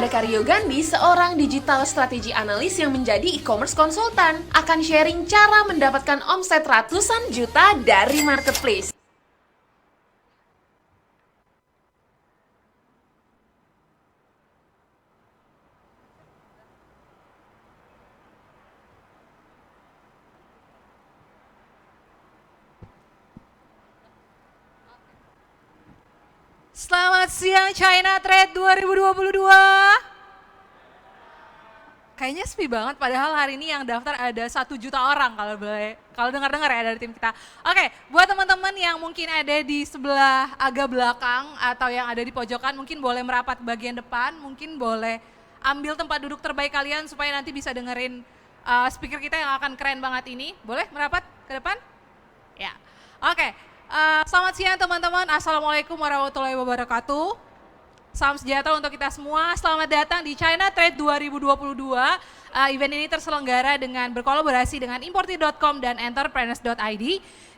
mereka Rio Gandhi, seorang digital strategi analis yang menjadi e-commerce konsultan, akan sharing cara mendapatkan omset ratusan juta dari marketplace. Selamat siang China Trade 2022. Kayaknya sepi banget, padahal hari ini yang daftar ada 1 juta orang kalau dengar-dengar ya dari tim kita. Oke, buat teman-teman yang mungkin ada di sebelah agak belakang atau yang ada di pojokan, mungkin boleh merapat bagian depan, mungkin boleh ambil tempat duduk terbaik kalian supaya nanti bisa dengerin speaker kita yang akan keren banget ini. Boleh merapat ke depan? Ya, oke. Selamat siang teman-teman, Assalamualaikum warahmatullahi wabarakatuh. Salam sejahtera untuk kita semua, selamat datang di China Trade 2022. Event ini terselenggara dengan berkolaborasi dengan importir.com dan entrepreneurs.id.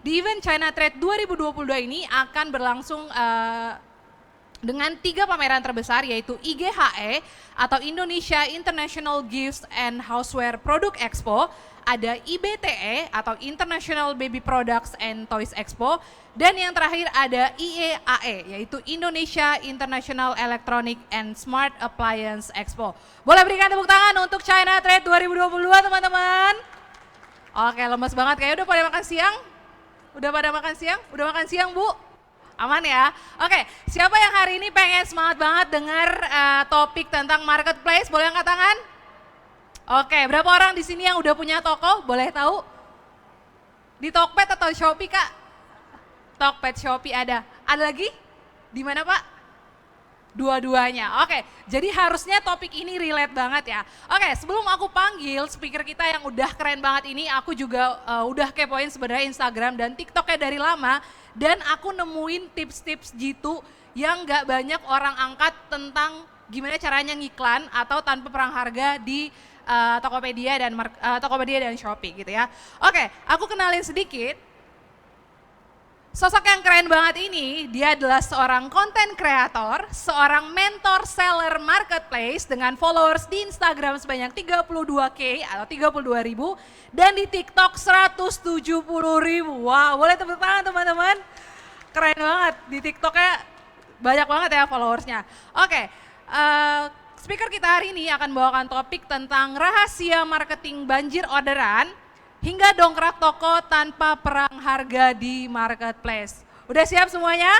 Di event China Trade 2022 ini akan berlangsung dengan 3 pameran terbesar, yaitu IGHE atau Indonesia International Gifts and Houseware Product Expo, ada IBTE atau International Baby Products and Toys Expo, dan yang terakhir ada IEAE yaitu Indonesia International Electronic and Smart Appliance Expo. Boleh berikan tepuk tangan untuk China Trade 2022 teman-teman. Oke, lemes banget, kayaknya udah pada makan siang? Udah pada makan siang? Udah makan siang Bu? Aman ya? Oke, siapa yang hari ini pengen semangat banget dengar topik tentang marketplace? Boleh angkat tangan? Oke, berapa orang di sini yang udah punya toko? Boleh tahu? Di Tokped atau Shopee Kak? Tokped, Shopee ada. Ada lagi? Di mana Pak? Dua-duanya. Oke, jadi harusnya topik ini relate banget ya. Oke, sebelum aku panggil speaker kita yang udah keren banget ini, aku juga udah kepoin sebenarnya Instagram dan TikToknya dari lama. Dan aku nemuin tips-tips gitu yang gak banyak orang angkat tentang gimana caranya ngiklan atau tanpa perang harga di Tokopedia dan Shopee gitu ya. Oke, aku kenalin sedikit. Sosok yang keren banget ini, dia adalah seorang content creator, seorang mentor seller marketplace dengan followers di Instagram sebanyak 32K atau 32.000 dan di TikTok 170.000. Wow, boleh tepuk tangan teman-teman. Keren banget, di TikToknya banyak banget ya followersnya. Oke, speaker kita hari ini akan bawakan topik tentang rahasia marketing banjir orderan hingga dongkrak toko tanpa perang harga di marketplace. Udah siap semuanya?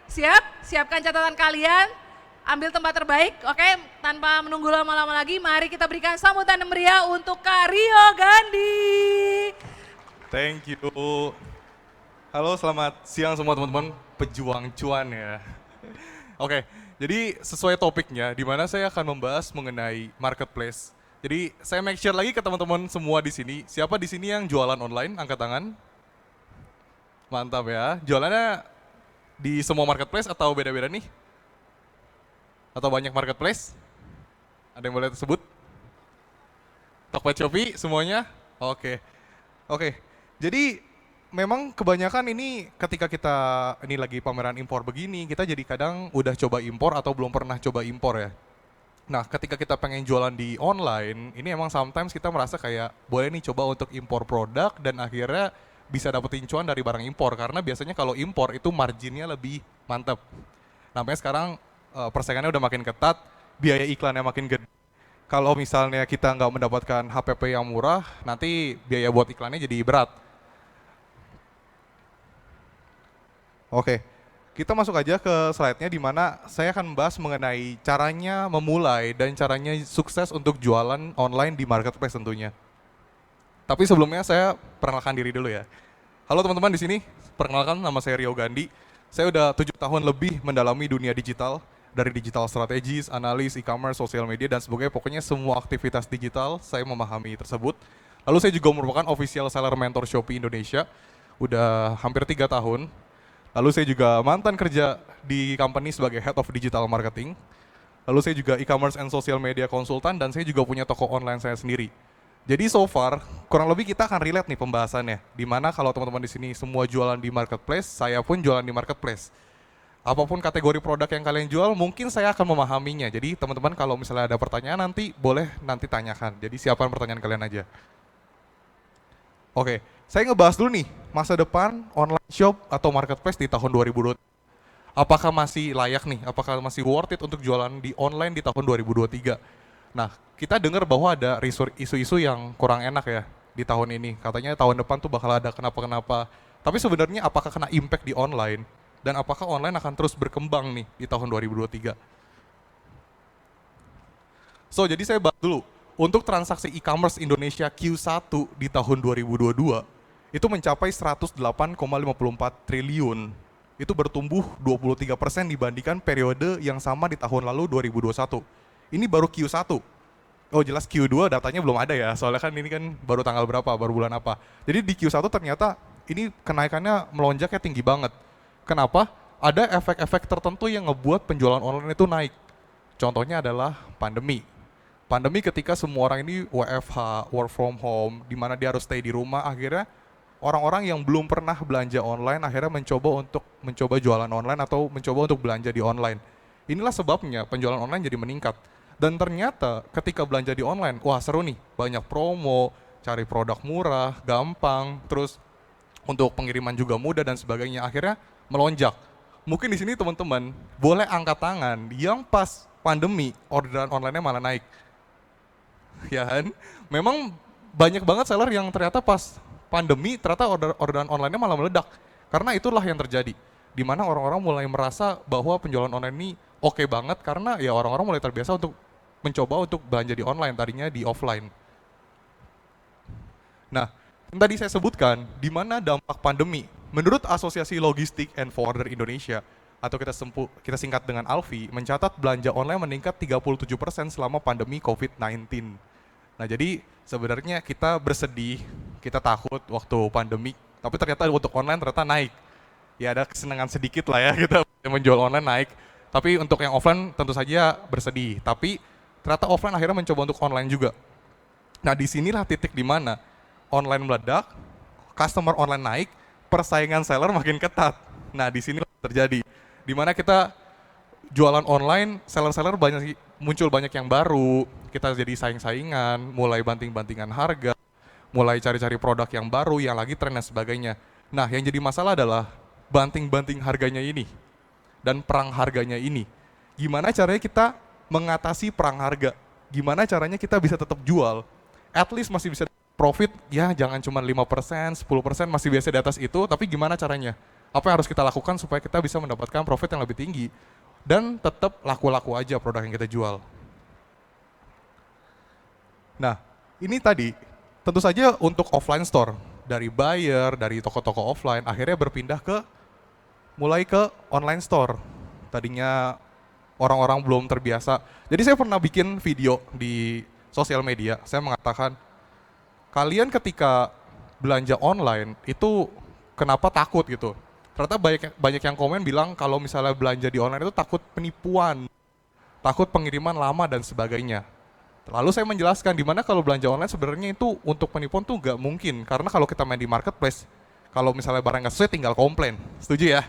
Siap? Siapkan catatan kalian, ambil tempat terbaik, oke? Tanpa menunggu lama-lama lagi, mari kita berikan sambutan yang meriah untuk Kak Rio Gandhi. Thank you. Halo, selamat siang semua teman-teman pejuang cuan ya. Oke, jadi sesuai topiknya, di mana saya akan membahas mengenai marketplace. Jadi saya make sure lagi ke teman-teman semua di sini. Siapa di sini yang jualan online? Angkat tangan. Mantap ya. Jualannya di semua marketplace atau beda-beda nih? Atau banyak marketplace? Ada yang boleh tersebut? Tokped, Shopee semuanya? Oke. Jadi memang kebanyakan ini ketika kita ini lagi pameran impor begini, kita jadi kadang udah coba impor atau belum pernah coba impor ya. Nah, ketika kita pengen jualan di online, ini emang sometimes kita merasa kayak boleh nih coba untuk impor produk dan akhirnya bisa dapetin cuan dari barang impor. Karena biasanya kalau impor itu marginnya lebih mantep. Nampaknya sekarang persaingannya udah makin ketat, biaya iklannya makin gede. Kalau misalnya kita nggak mendapatkan HPP yang murah, nanti biaya buat iklannya jadi berat. Oke. Kita masuk aja ke slide-nya di mana saya akan membahas mengenai caranya memulai dan caranya sukses untuk jualan online di marketplace tentunya. Tapi sebelumnya saya perkenalkan diri dulu ya. Halo teman-teman di sini, perkenalkan nama saya Rio Gandhi. Saya udah 7 tahun lebih mendalami dunia digital, dari digital strategis, analis, e-commerce, sosial media dan sebagainya. Pokoknya semua aktivitas digital saya memahami tersebut. Lalu saya juga merupakan official seller mentor Shopee Indonesia, udah hampir 3 tahun. Lalu saya juga mantan kerja di company sebagai Head of Digital Marketing. Lalu saya juga e-commerce and social media konsultan dan saya juga punya toko online saya sendiri. Jadi so far, kurang lebih kita akan relate nih pembahasannya. Dimana kalau teman-teman di sini semua jualan di marketplace, saya pun jualan di marketplace. apapun kategori produk yang kalian jual, mungkin saya akan memahaminya. Jadi teman-teman kalau misalnya ada pertanyaan nanti boleh nanti tanyakan. Jadi siapkan pertanyaan kalian aja. Oke, saya ngebahas dulu nih masa depan online shop atau marketplace di tahun 2023. Apakah masih layak nih? Apakah masih worth it untuk jualan di online di tahun 2023? Nah, kita dengar bahwa ada isu-isu yang kurang enak ya di tahun ini. Katanya tahun depan tuh bakal ada kenapa-kenapa. Tapi sebenarnya apakah kena impact di online? Dan apakah online akan terus berkembang nih di tahun 2023? So, jadi saya bahas dulu. Untuk transaksi e-commerce Indonesia Q1 di tahun 2022, itu mencapai 108,54 triliun. Itu bertumbuh 23% dibandingkan periode yang sama di tahun lalu 2021. Ini baru Q1. Oh jelas Q2 datanya belum ada ya, soalnya kan ini kan baru tanggal berapa, baru bulan apa. Jadi di Q1 ternyata ini kenaikannya melonjaknya tinggi banget. Kenapa? Ada efek-efek tertentu yang ngebuat penjualan online itu naik. Contohnya adalah pandemi. Pandemi ketika semua orang ini WFH, work from home, di mana dia harus stay di rumah, akhirnya orang-orang yang belum pernah belanja online akhirnya mencoba jualan online atau mencoba untuk belanja di online. Inilah sebabnya penjualan online jadi meningkat. Dan ternyata ketika belanja di online, wah seru nih, banyak promo, cari produk murah, gampang, terus untuk pengiriman juga mudah dan sebagainya, akhirnya melonjak. Mungkin di sini teman-teman boleh angkat tangan yang pas pandemi orderan online-nya malah naik. Ya kan? Memang banyak banget seller yang ternyata pas pandemi ternyata orderan online-nya malah meledak. Karena itulah yang terjadi. Di mana orang-orang mulai merasa bahwa penjualan online ini oke banget karena ya orang-orang mulai terbiasa untuk mencoba untuk belanja di online, tadinya di offline. Nah, yang tadi saya sebutkan, di mana dampak pandemi. Menurut Asosiasi Logistik and Forwarder Indonesia, atau kita singkat dengan ALFI, mencatat belanja online meningkat 37% selama pandemi COVID-19. Nah jadi sebenarnya kita bersedih, kita takut waktu pandemi, tapi ternyata untuk online ternyata naik. Ya ada kesenangan sedikit lah ya kita menjual online naik. Tapi untuk yang offline tentu saja bersedih. Tapi ternyata offline akhirnya mencoba untuk online juga. Nah disinilah titik di mana online meledak, customer online naik, persaingan seller makin ketat. Nah disinilah terjadi. Di mana kita jualan online, seller-seller muncul banyak yang baru, kita jadi saing-saingan, mulai banting-bantingan harga, mulai cari-cari produk yang baru, yang lagi tren dan sebagainya. Nah, yang jadi masalah adalah banting-banting harganya ini dan perang harganya ini. Gimana caranya kita mengatasi perang harga? Gimana caranya kita bisa tetap jual? At least masih bisa profit, ya jangan cuma 5%, 10%, masih biasa di atas itu, tapi gimana caranya? Apa yang harus kita lakukan supaya kita bisa mendapatkan profit yang lebih tinggi? Dan tetap laku-laku aja produk yang kita jual. Nah, ini tadi tentu saja untuk offline store, dari buyer, dari toko-toko offline, akhirnya berpindah mulai ke online store. Tadinya orang-orang belum terbiasa. Jadi saya pernah bikin video di sosial media, saya mengatakan, kalian ketika belanja online itu kenapa takut gitu? Ternyata banyak yang komen bilang kalau misalnya belanja di online itu takut penipuan, takut pengiriman lama dan sebagainya. Lalu saya menjelaskan di mana kalau belanja online sebenarnya itu untuk penipuan tuh nggak mungkin, karena kalau kita main di marketplace, kalau misalnya barang nggak sesuai tinggal komplain, setuju ya?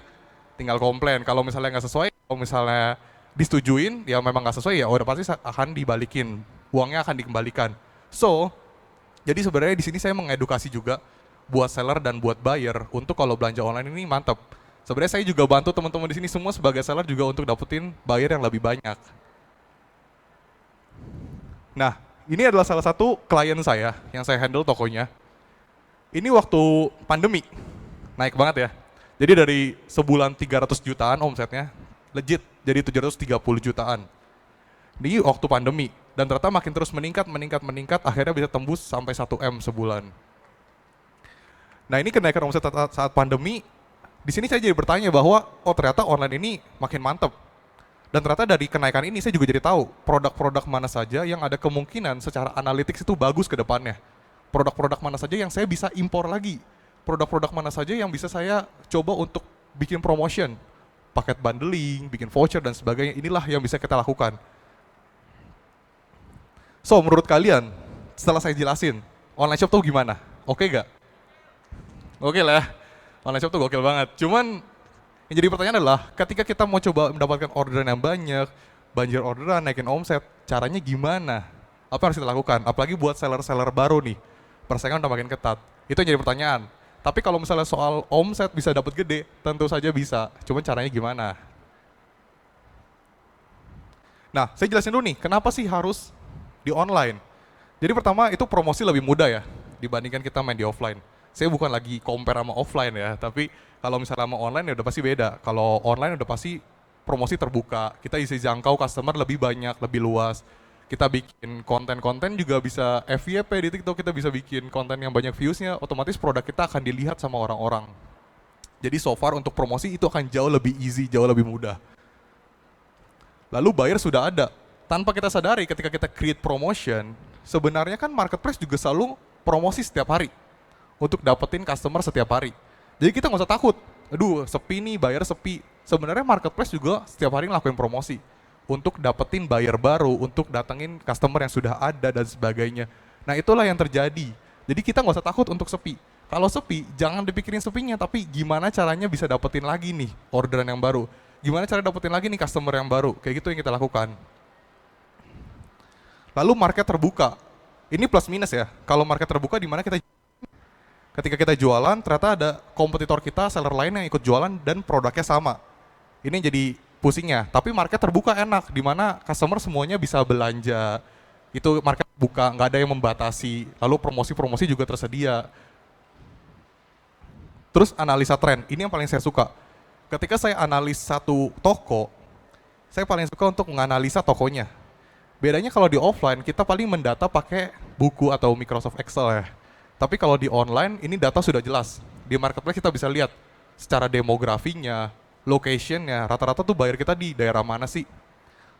Tinggal komplain. Kalau misalnya nggak sesuai, kalau misalnya disetujuin, ya memang nggak sesuai ya udah pasti akan dibalikin, uangnya akan dikembalikan. So, jadi sebenarnya di sini saya mengedukasi juga buat seller dan buat buyer untuk kalau belanja online ini mantap. Sebenarnya saya juga bantu teman-teman di sini semua sebagai seller juga untuk dapetin buyer yang lebih banyak. Nah, ini adalah salah satu klien saya yang saya handle tokonya. Ini waktu pandemi, naik banget ya. Jadi dari sebulan 300 jutaan omsetnya, legit jadi 730 jutaan. Ini waktu pandemi, dan ternyata makin terus meningkat, akhirnya bisa tembus sampai 1M sebulan. Nah ini kenaikan omset saat pandemi, di sini saya jadi bertanya bahwa, oh ternyata online ini makin mantep. Dan ternyata dari kenaikan ini saya juga jadi tahu produk-produk mana saja yang ada kemungkinan secara analytics itu bagus ke depannya. Produk-produk mana saja yang saya bisa impor lagi. Produk-produk mana saja yang bisa saya coba untuk bikin promotion. Paket bundling, bikin voucher dan sebagainya, inilah yang bisa kita lakukan. So, menurut kalian, setelah saya jelasin, online shop tuh gimana? Oke gak? Oke lah, online shop tuh gokil banget. Cuman, yang Yang jadi pertanyaan adalah, ketika kita mau coba mendapatkan orderan yang banyak, banjir orderan, naikin omset, caranya gimana? Apa yang harus kita lakukan? Apalagi buat seller-seller baru nih, persaingan udah makin ketat. Itu yang jadi pertanyaan. Tapi kalau misalnya soal omset bisa dapat gede, tentu saja bisa. Cuma caranya gimana? Nah, saya jelasin dulu nih, kenapa sih harus di online? Jadi pertama, itu promosi lebih mudah ya, dibandingkan kita main di offline. Saya bukan lagi compare sama offline ya, tapi kalau misalnya sama online ya udah pasti beda. Kalau online udah pasti promosi terbuka, kita isi jangkau customer lebih banyak, lebih luas. Kita bikin konten-konten juga bisa FYP di TikTok, kita bisa bikin konten yang banyak views-nya, otomatis produk kita akan dilihat sama orang-orang. Jadi so far untuk promosi itu akan jauh lebih easy, jauh lebih mudah. Lalu buyer sudah ada. Tanpa kita sadari ketika kita create promotion, sebenarnya kan marketplace juga selalu promosi setiap hari untuk dapetin customer setiap hari. Jadi kita nggak usah takut, aduh sepi nih, buyer sepi. Sebenarnya marketplace juga setiap hari ngelakuin promosi untuk dapetin buyer baru, untuk datengin customer yang sudah ada dan sebagainya. Nah itulah yang terjadi. Jadi kita nggak usah takut untuk sepi. Kalau sepi, jangan dipikirin sepinya, tapi gimana caranya bisa dapetin lagi nih orderan yang baru. Gimana cara dapetin lagi nih customer yang baru. Kayak gitu yang kita lakukan. Lalu market terbuka. Ini plus minus ya. Kalau market terbuka di mana ketika kita jualan, ternyata ada kompetitor kita, seller lain yang ikut jualan dan produknya sama. Ini yang jadi pusingnya. Tapi market terbuka enak, di mana customer semuanya bisa belanja. Itu market buka, nggak ada yang membatasi. Lalu promosi-promosi juga tersedia. Terus analisa tren, ini yang paling saya suka. Ketika saya analis satu toko, saya paling suka untuk menganalisa tokonya. Bedanya kalau di offline, kita paling mendata pakai buku atau Microsoft Excel ya. Tapi kalau di online, ini data sudah jelas. Di marketplace kita bisa lihat secara demografinya, locationnya, rata-rata tuh buyer kita di daerah mana sih.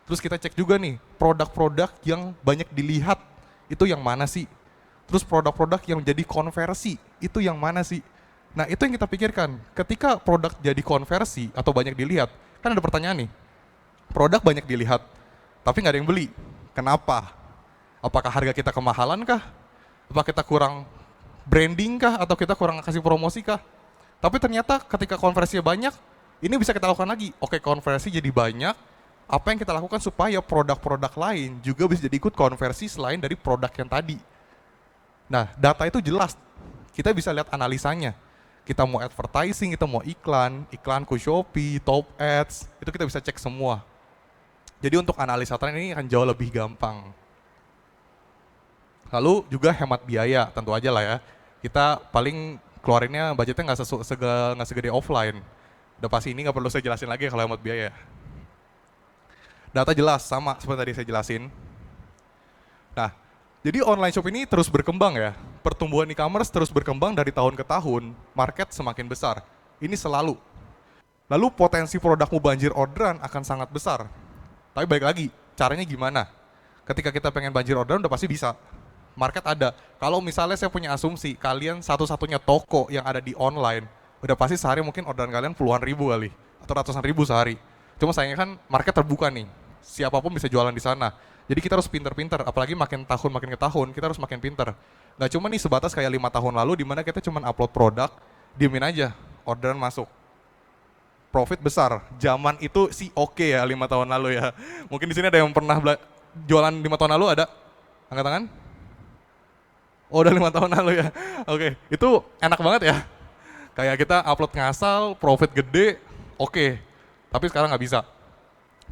Terus kita cek juga nih, produk-produk yang banyak dilihat, itu yang mana sih. Terus produk-produk yang jadi konversi, itu yang mana sih. Nah itu yang kita pikirkan, ketika produk jadi konversi atau banyak dilihat, kan ada pertanyaan nih, produk banyak dilihat, tapi nggak ada yang beli. Kenapa? Apakah harga kita kemahalan kah? Apakah kita kurang branding kah? Atau kita kurang kasih promosi kah? Tapi ternyata ketika konversinya banyak, ini bisa kita lakukan lagi. Oke, konversi jadi banyak, apa yang kita lakukan supaya produk-produk lain juga bisa jadi ikut konversi selain dari produk yang tadi. Nah, data itu jelas, kita bisa lihat analisanya. Kita mau advertising, kita mau iklan ku Shopee, Top Ads, itu kita bisa cek semua. Jadi untuk analisa tren ini akan jauh lebih gampang. Lalu juga hemat biaya, tentu aja lah ya. Kita paling keluarinnya budgetnya nggak segede offline. Udah pasti ini nggak perlu saya jelasin lagi kalau hemat biaya. Data jelas, sama seperti tadi saya jelasin. Nah, jadi online shop ini terus berkembang ya. Pertumbuhan e-commerce terus berkembang dari tahun ke tahun, market semakin besar. Ini selalu. Lalu potensi produkmu banjir orderan akan sangat besar. Tapi balik lagi, caranya gimana? Ketika kita pengen banjir orderan udah pasti bisa. Market ada. Kalau misalnya saya punya asumsi, kalian satu-satunya toko yang ada di online, udah pasti sehari mungkin orderan kalian puluhan ribu kali, atau ratusan ribu sehari. Cuma sayangnya kan market terbuka nih, siapapun bisa jualan di sana. Jadi kita harus pinter-pinter, apalagi makin ke tahun, kita harus makin pinter. Gak cuma nih sebatas kayak 5 tahun lalu, di mana kita cuma upload produk, diemin aja, orderan masuk. Profit besar, zaman itu sih oke ya 5 tahun lalu ya. Mungkin di sini ada yang pernah jualan 5 tahun lalu, ada? Angkat tangan? Oh udah 5 tahun lalu ya, oke. Itu enak banget ya. Kayak kita upload ngasal, profit gede, oke. Tapi sekarang nggak bisa.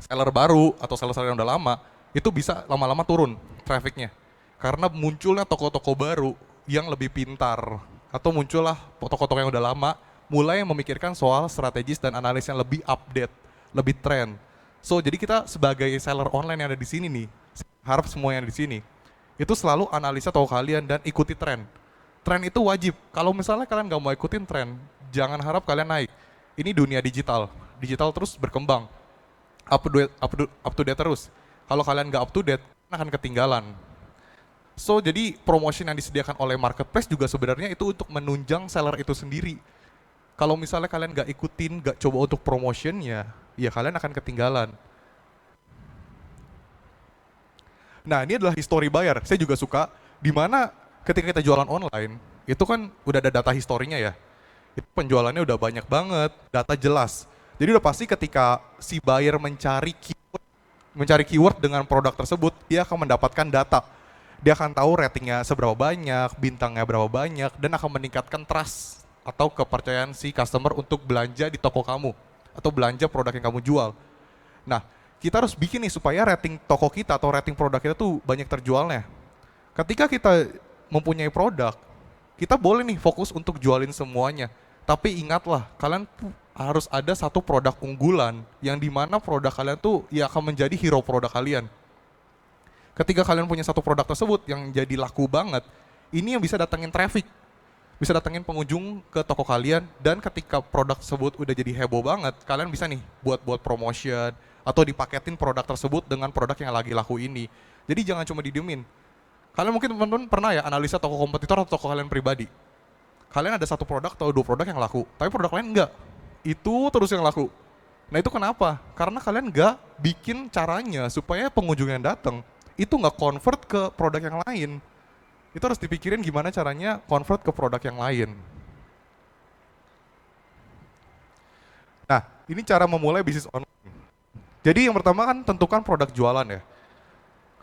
Seller baru atau seller yang udah lama, itu bisa lama-lama turun trafficnya. Karena munculnya toko-toko baru yang lebih pintar. Atau muncullah toko-toko yang udah lama, mulai memikirkan soal strategis dan analis yang lebih update, lebih trend. So, jadi kita sebagai seller online yang ada di sini nih, harap semua yang ada di sini, itu selalu analisa toko kalian dan ikuti tren. Tren itu wajib. Kalau misalnya kalian nggak mau ikutin tren, jangan harap kalian naik. Ini dunia digital. Digital terus berkembang. Up to date terus. Kalau kalian nggak up to date, kalian akan ketinggalan. So, jadi promotion yang disediakan oleh marketplace juga sebenarnya itu untuk menunjang seller itu sendiri. Kalau misalnya kalian nggak ikutin, nggak coba untuk promotionnya, ya kalian akan ketinggalan. Nah, ini adalah history buyer. Saya juga suka, di mana ketika kita jualan online, itu kan udah ada data historinya ya. Itu penjualannya udah banyak banget, data jelas. Jadi udah pasti ketika si buyer mencari keyword dengan produk tersebut, dia akan mendapatkan data. Dia akan tahu ratingnya seberapa banyak, bintangnya berapa banyak, dan akan meningkatkan trust atau kepercayaan si customer untuk belanja di toko kamu atau belanja produk yang kamu jual. Nah, kita harus bikin nih supaya rating toko kita atau rating produk kita tuh banyak terjualnya. Ketika kita mempunyai produk, kita boleh nih fokus untuk jualin semuanya. Tapi ingatlah, kalian harus ada satu produk unggulan yang dimana produk kalian tuh ya akan menjadi hero produk kalian. Ketika kalian punya satu produk tersebut yang jadi laku banget, ini yang bisa datangin traffic, bisa datangin pengunjung ke toko kalian, dan ketika produk tersebut udah jadi heboh banget, kalian bisa nih buat promotion atau dipaketin produk tersebut dengan produk yang lagi laku ini. Jadi jangan cuma didiemin. Kalian mungkin teman-teman pernah ya analisa toko kompetitor atau toko kalian pribadi. Kalian ada satu produk atau dua produk yang laku, tapi produk lain enggak. Itu terus yang laku. Nah itu kenapa? Karena kalian enggak bikin caranya supaya pengunjung yang datang itu nggak convert ke produk yang lain. Itu harus dipikirin gimana caranya convert ke produk yang lain. Nah, ini cara memulai bisnis online. Jadi yang pertama kan tentukan produk jualan ya.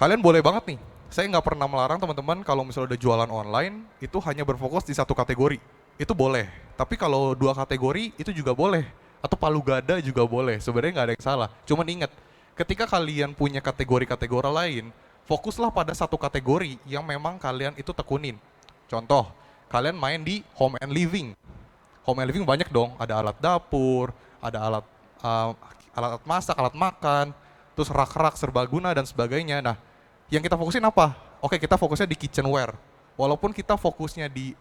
Kalian boleh banget nih, saya nggak pernah melarang teman-teman kalau misalnya udah jualan online, itu hanya berfokus di satu kategori. Itu boleh. Tapi kalau dua kategori, itu juga boleh. Atau palu gada juga boleh. Sebenarnya nggak ada yang salah. Cuman ingat, ketika kalian punya kategori-kategori lain, fokuslah pada satu kategori yang memang kalian itu tekunin. Contoh, kalian main di home and living. Home and living banyak dong, ada alat dapur, ada alat masak, alat makan, terus rak-rak serbaguna dan sebagainya. Nah, yang kita fokusin apa? Oke, kita fokusnya di kitchenware. Walaupun kita fokusnya di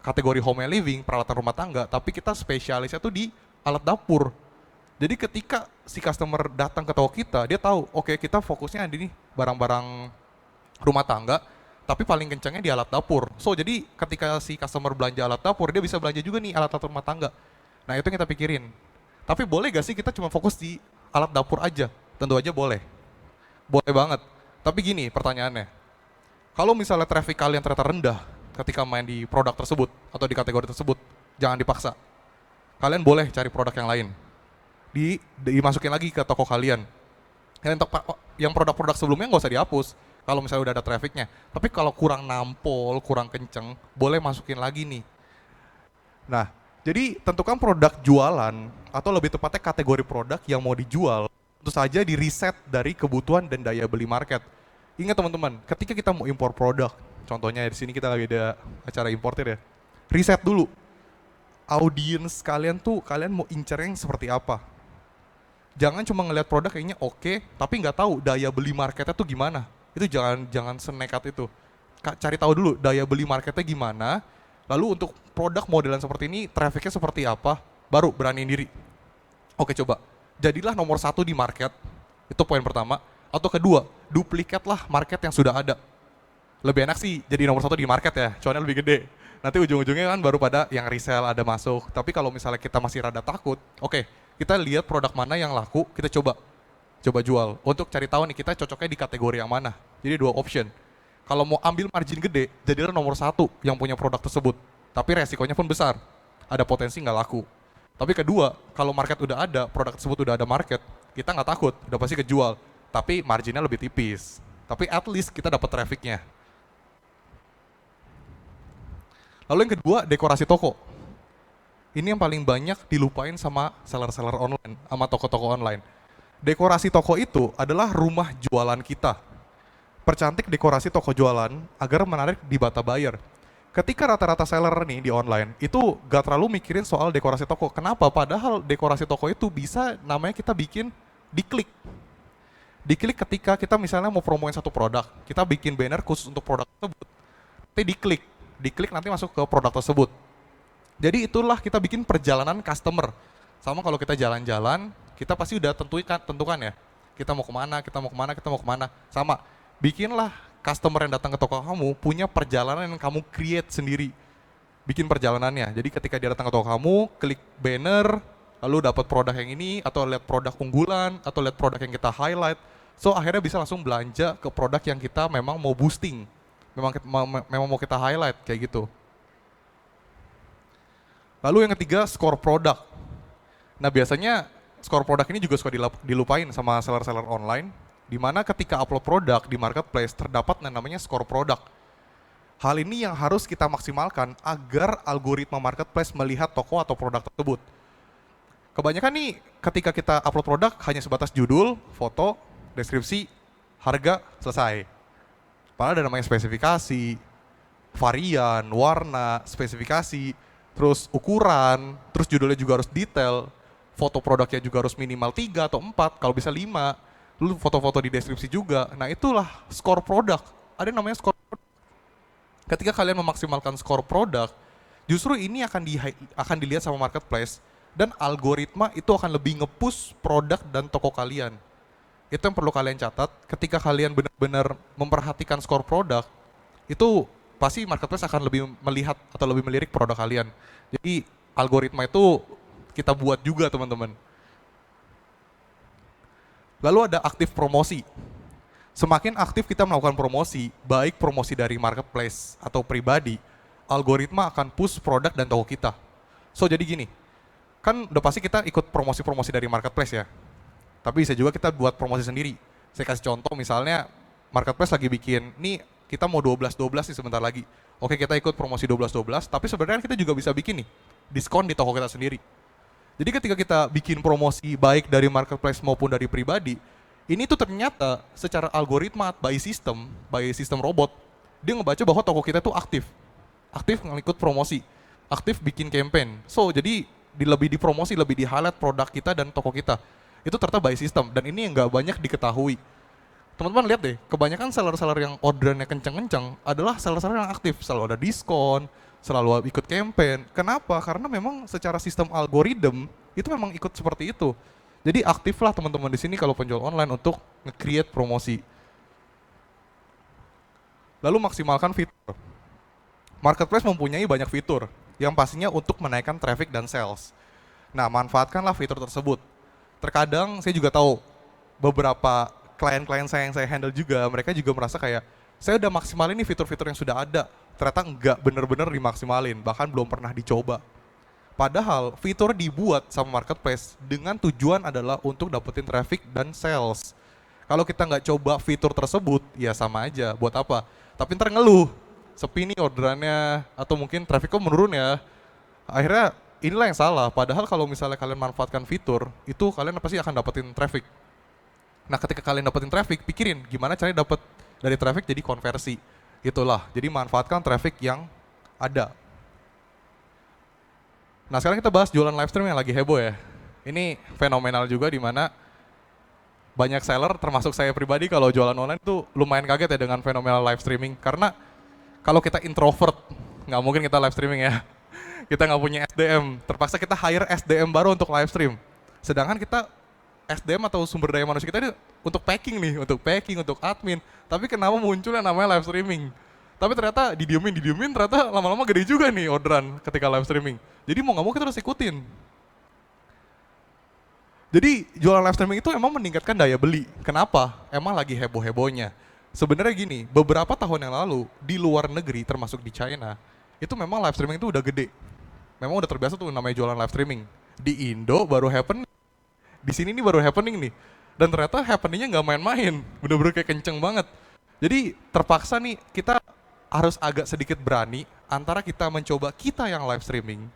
kategori home and living, peralatan rumah tangga, tapi kita spesialisnya tuh di alat dapur. Jadi ketika si customer datang ke toko kita, dia tahu, oke, kita fokusnya di barang-barang rumah tangga, tapi paling kencangnya di alat dapur. So, jadi ketika si customer belanja alat dapur, dia bisa belanja juga nih alat-alat rumah tangga. Nah, itu yang kita pikirin. Tapi boleh gak sih kita cuma fokus di alat dapur aja? Tentu aja boleh. Boleh banget. Tapi gini pertanyaannya, kalau misalnya traffic kalian ternyata rendah ketika main di produk tersebut atau di kategori tersebut, jangan dipaksa. Kalian boleh cari produk yang lain. Dimasukin lagi ke toko kalian. Yang produk-produk sebelumnya nggak usah dihapus kalau misalnya udah ada trafficnya. Tapi kalau kurang nampol, kurang kenceng, boleh masukin lagi nih. Nah, jadi tentukan produk jualan atau lebih tepatnya kategori produk yang mau dijual. Tentu saja di riset dari kebutuhan dan daya beli market. Ingat teman-teman, ketika kita mau impor produk, contohnya di sini kita lagi ada acara importir ya, riset dulu. Audiens kalian tuh, kalian mau incer yang seperti apa. Jangan cuma ngelihat produk kayaknya oke, tapi nggak tahu daya beli marketnya tuh gimana. Itu jangan senekat itu. Cari tahu dulu daya beli marketnya gimana, lalu untuk produk modelan seperti ini, trafficnya seperti apa, baru beraniin diri. Oke, coba. Jadilah nomor satu di market, itu poin pertama. Atau kedua, duplikatlah market yang sudah ada. Lebih enak sih jadi nomor satu di market ya, cuannya lebih gede. Nanti ujung-ujungnya kan baru pada yang resell ada masuk. Tapi kalau misalnya kita masih rada takut, oke, kita lihat produk mana yang laku, kita coba jual. Untuk cari tahu nih kita cocoknya di kategori yang mana. Jadi dua option. Kalau mau ambil margin gede, jadilah nomor satu yang punya produk tersebut. Tapi resikonya pun besar, ada potensi nggak laku. Tapi kedua, kalau market udah ada, produk tersebut udah ada market, kita nggak takut, udah pasti kejual. Tapi marginnya lebih tipis. Tapi at least kita dapat trafficnya. Lalu yang kedua, dekorasi toko. Ini yang paling banyak dilupain sama seller-seller online, sama toko-toko online. Dekorasi toko itu adalah rumah jualan kita. Percantik dekorasi toko jualan agar menarik di mata buyer. Ketika rata-rata seller nih di online, itu gak terlalu mikirin soal dekorasi toko. Kenapa? Padahal dekorasi toko itu bisa namanya kita bikin diklik. Diklik ketika kita misalnya mau promoin satu produk, kita bikin banner khusus untuk produk tersebut. Tapi diklik nanti masuk ke produk tersebut. Jadi itulah kita bikin perjalanan customer. Sama kalau kita jalan-jalan, kita pasti udah tentukan ya. Kita mau kemana. Sama, bikinlah customer yang datang ke toko kamu punya perjalanan yang kamu create sendiri. Bikin perjalanannya. Jadi ketika dia datang ke toko kamu, klik banner, lalu dapat produk yang ini, atau lihat produk unggulan, atau lihat produk yang kita highlight. So akhirnya bisa langsung belanja ke produk yang kita memang mau boosting. Memang mau kita highlight, kayak gitu. Lalu yang ketiga, score produk. Nah biasanya skor produk ini juga suka dilupain sama seller-seller online, di mana ketika upload produk di marketplace terdapat yang namanya skor produk. Hal ini yang harus kita maksimalkan agar algoritma marketplace melihat toko atau produk tersebut. Kebanyakan nih ketika kita upload produk hanya sebatas judul, foto, deskripsi, harga, selesai. Padahal ada namanya spesifikasi, varian, warna, spesifikasi, terus ukuran, terus judulnya juga harus detail, foto produknya juga harus minimal 3 atau 4, kalau bisa 5, lalu foto-foto di deskripsi juga. Nah itulah skor produk, ada yang namanya skor produk. Ketika kalian memaksimalkan skor produk, justru ini akan dilihat sama marketplace, dan algoritma itu akan lebih nge-push produk dan toko kalian. Itu yang perlu kalian catat, ketika kalian benar-benar memperhatikan skor produk, itu pasti marketplace akan lebih melihat atau lebih melirik produk kalian. Jadi algoritma itu kita buat juga teman-teman. Lalu ada aktif promosi. Semakin aktif kita melakukan promosi, baik promosi dari marketplace atau pribadi, algoritma akan push produk dan toko kita. So jadi gini, kan udah pasti kita ikut promosi-promosi dari marketplace ya. Tapi bisa juga kita buat promosi sendiri. Saya kasih contoh misalnya marketplace lagi bikin, nih kita mau 12-12 nih sebentar lagi. Oke kita ikut promosi 12-12, tapi sebenarnya kita juga bisa bikin nih, diskon di toko kita sendiri. Jadi ketika kita bikin promosi baik dari marketplace maupun dari pribadi, ini tuh ternyata secara algoritma by system robot, dia ngebaca bahwa toko kita tuh aktif ngikut promosi, aktif bikin campaign. So jadi lebih dipromosi, lebih di highlight produk kita dan toko kita. Itu ternyata by system, dan ini yang nggak banyak diketahui. Teman-teman lihat deh, kebanyakan seller-seller yang orderannya kenceng-kenceng adalah seller-seller yang aktif, selalu ada diskon, selalu ikut campaign. Kenapa? Karena memang secara sistem algoritma itu memang ikut seperti itu. Jadi aktiflah teman-teman di sini kalau penjual online untuk nge-create promosi. Lalu maksimalkan fitur. Marketplace mempunyai banyak fitur yang pastinya untuk menaikkan traffic dan sales. Nah, manfaatkanlah fitur tersebut. Terkadang saya juga tahu beberapa klien-klien saya yang saya handle juga, mereka juga merasa kayak saya udah maksimalin nih fitur-fitur yang sudah ada, ternyata enggak bener-bener dimaksimalin, bahkan belum pernah dicoba. Padahal fitur dibuat sama marketplace dengan tujuan adalah untuk dapetin traffic dan sales. Kalau kita nggak coba fitur tersebut, ya sama aja, buat apa? Tapi ntar ngeluh, sepi nih orderannya, atau mungkin traffic kok menurun ya. Akhirnya inilah yang salah, padahal kalau misalnya kalian manfaatkan fitur, itu kalian pasti akan dapetin traffic. Nah ketika kalian dapetin traffic, pikirin gimana caranya dapet dari traffic jadi konversi. Itulah, jadi manfaatkan traffic yang ada. Nah sekarang kita bahas jualan live stream yang lagi heboh ya. Ini fenomenal juga di mana banyak seller termasuk saya pribadi kalau jualan online tuh lumayan kaget ya dengan fenomenal live streaming. Karena kalau kita introvert, nggak mungkin kita live streaming ya. Kita nggak punya SDM, terpaksa kita hire SDM baru untuk live stream. Sedangkan kita SDM atau sumber daya manusia kita ini untuk packing, untuk admin. Tapi kenapa muncul yang namanya live streaming? Tapi ternyata didiemin, ternyata lama-lama gede juga nih orderan ketika live streaming. Jadi mau nggak mau kita harus ikutin. Jadi jualan live streaming itu emang meningkatkan daya beli. Kenapa? Emang lagi heboh-hebohnya. Sebenarnya gini, beberapa tahun yang lalu di luar negeri termasuk di China, itu memang live streaming itu udah gede. Memang udah terbiasa tuh namanya jualan live streaming. Di Indo baru happening. Di sini nih baru happening nih. Dan ternyata happeningnya nggak main-main. Bener-bener kayak kenceng banget. Jadi terpaksa nih kita harus agak sedikit berani antara kita mencoba kita yang live streaming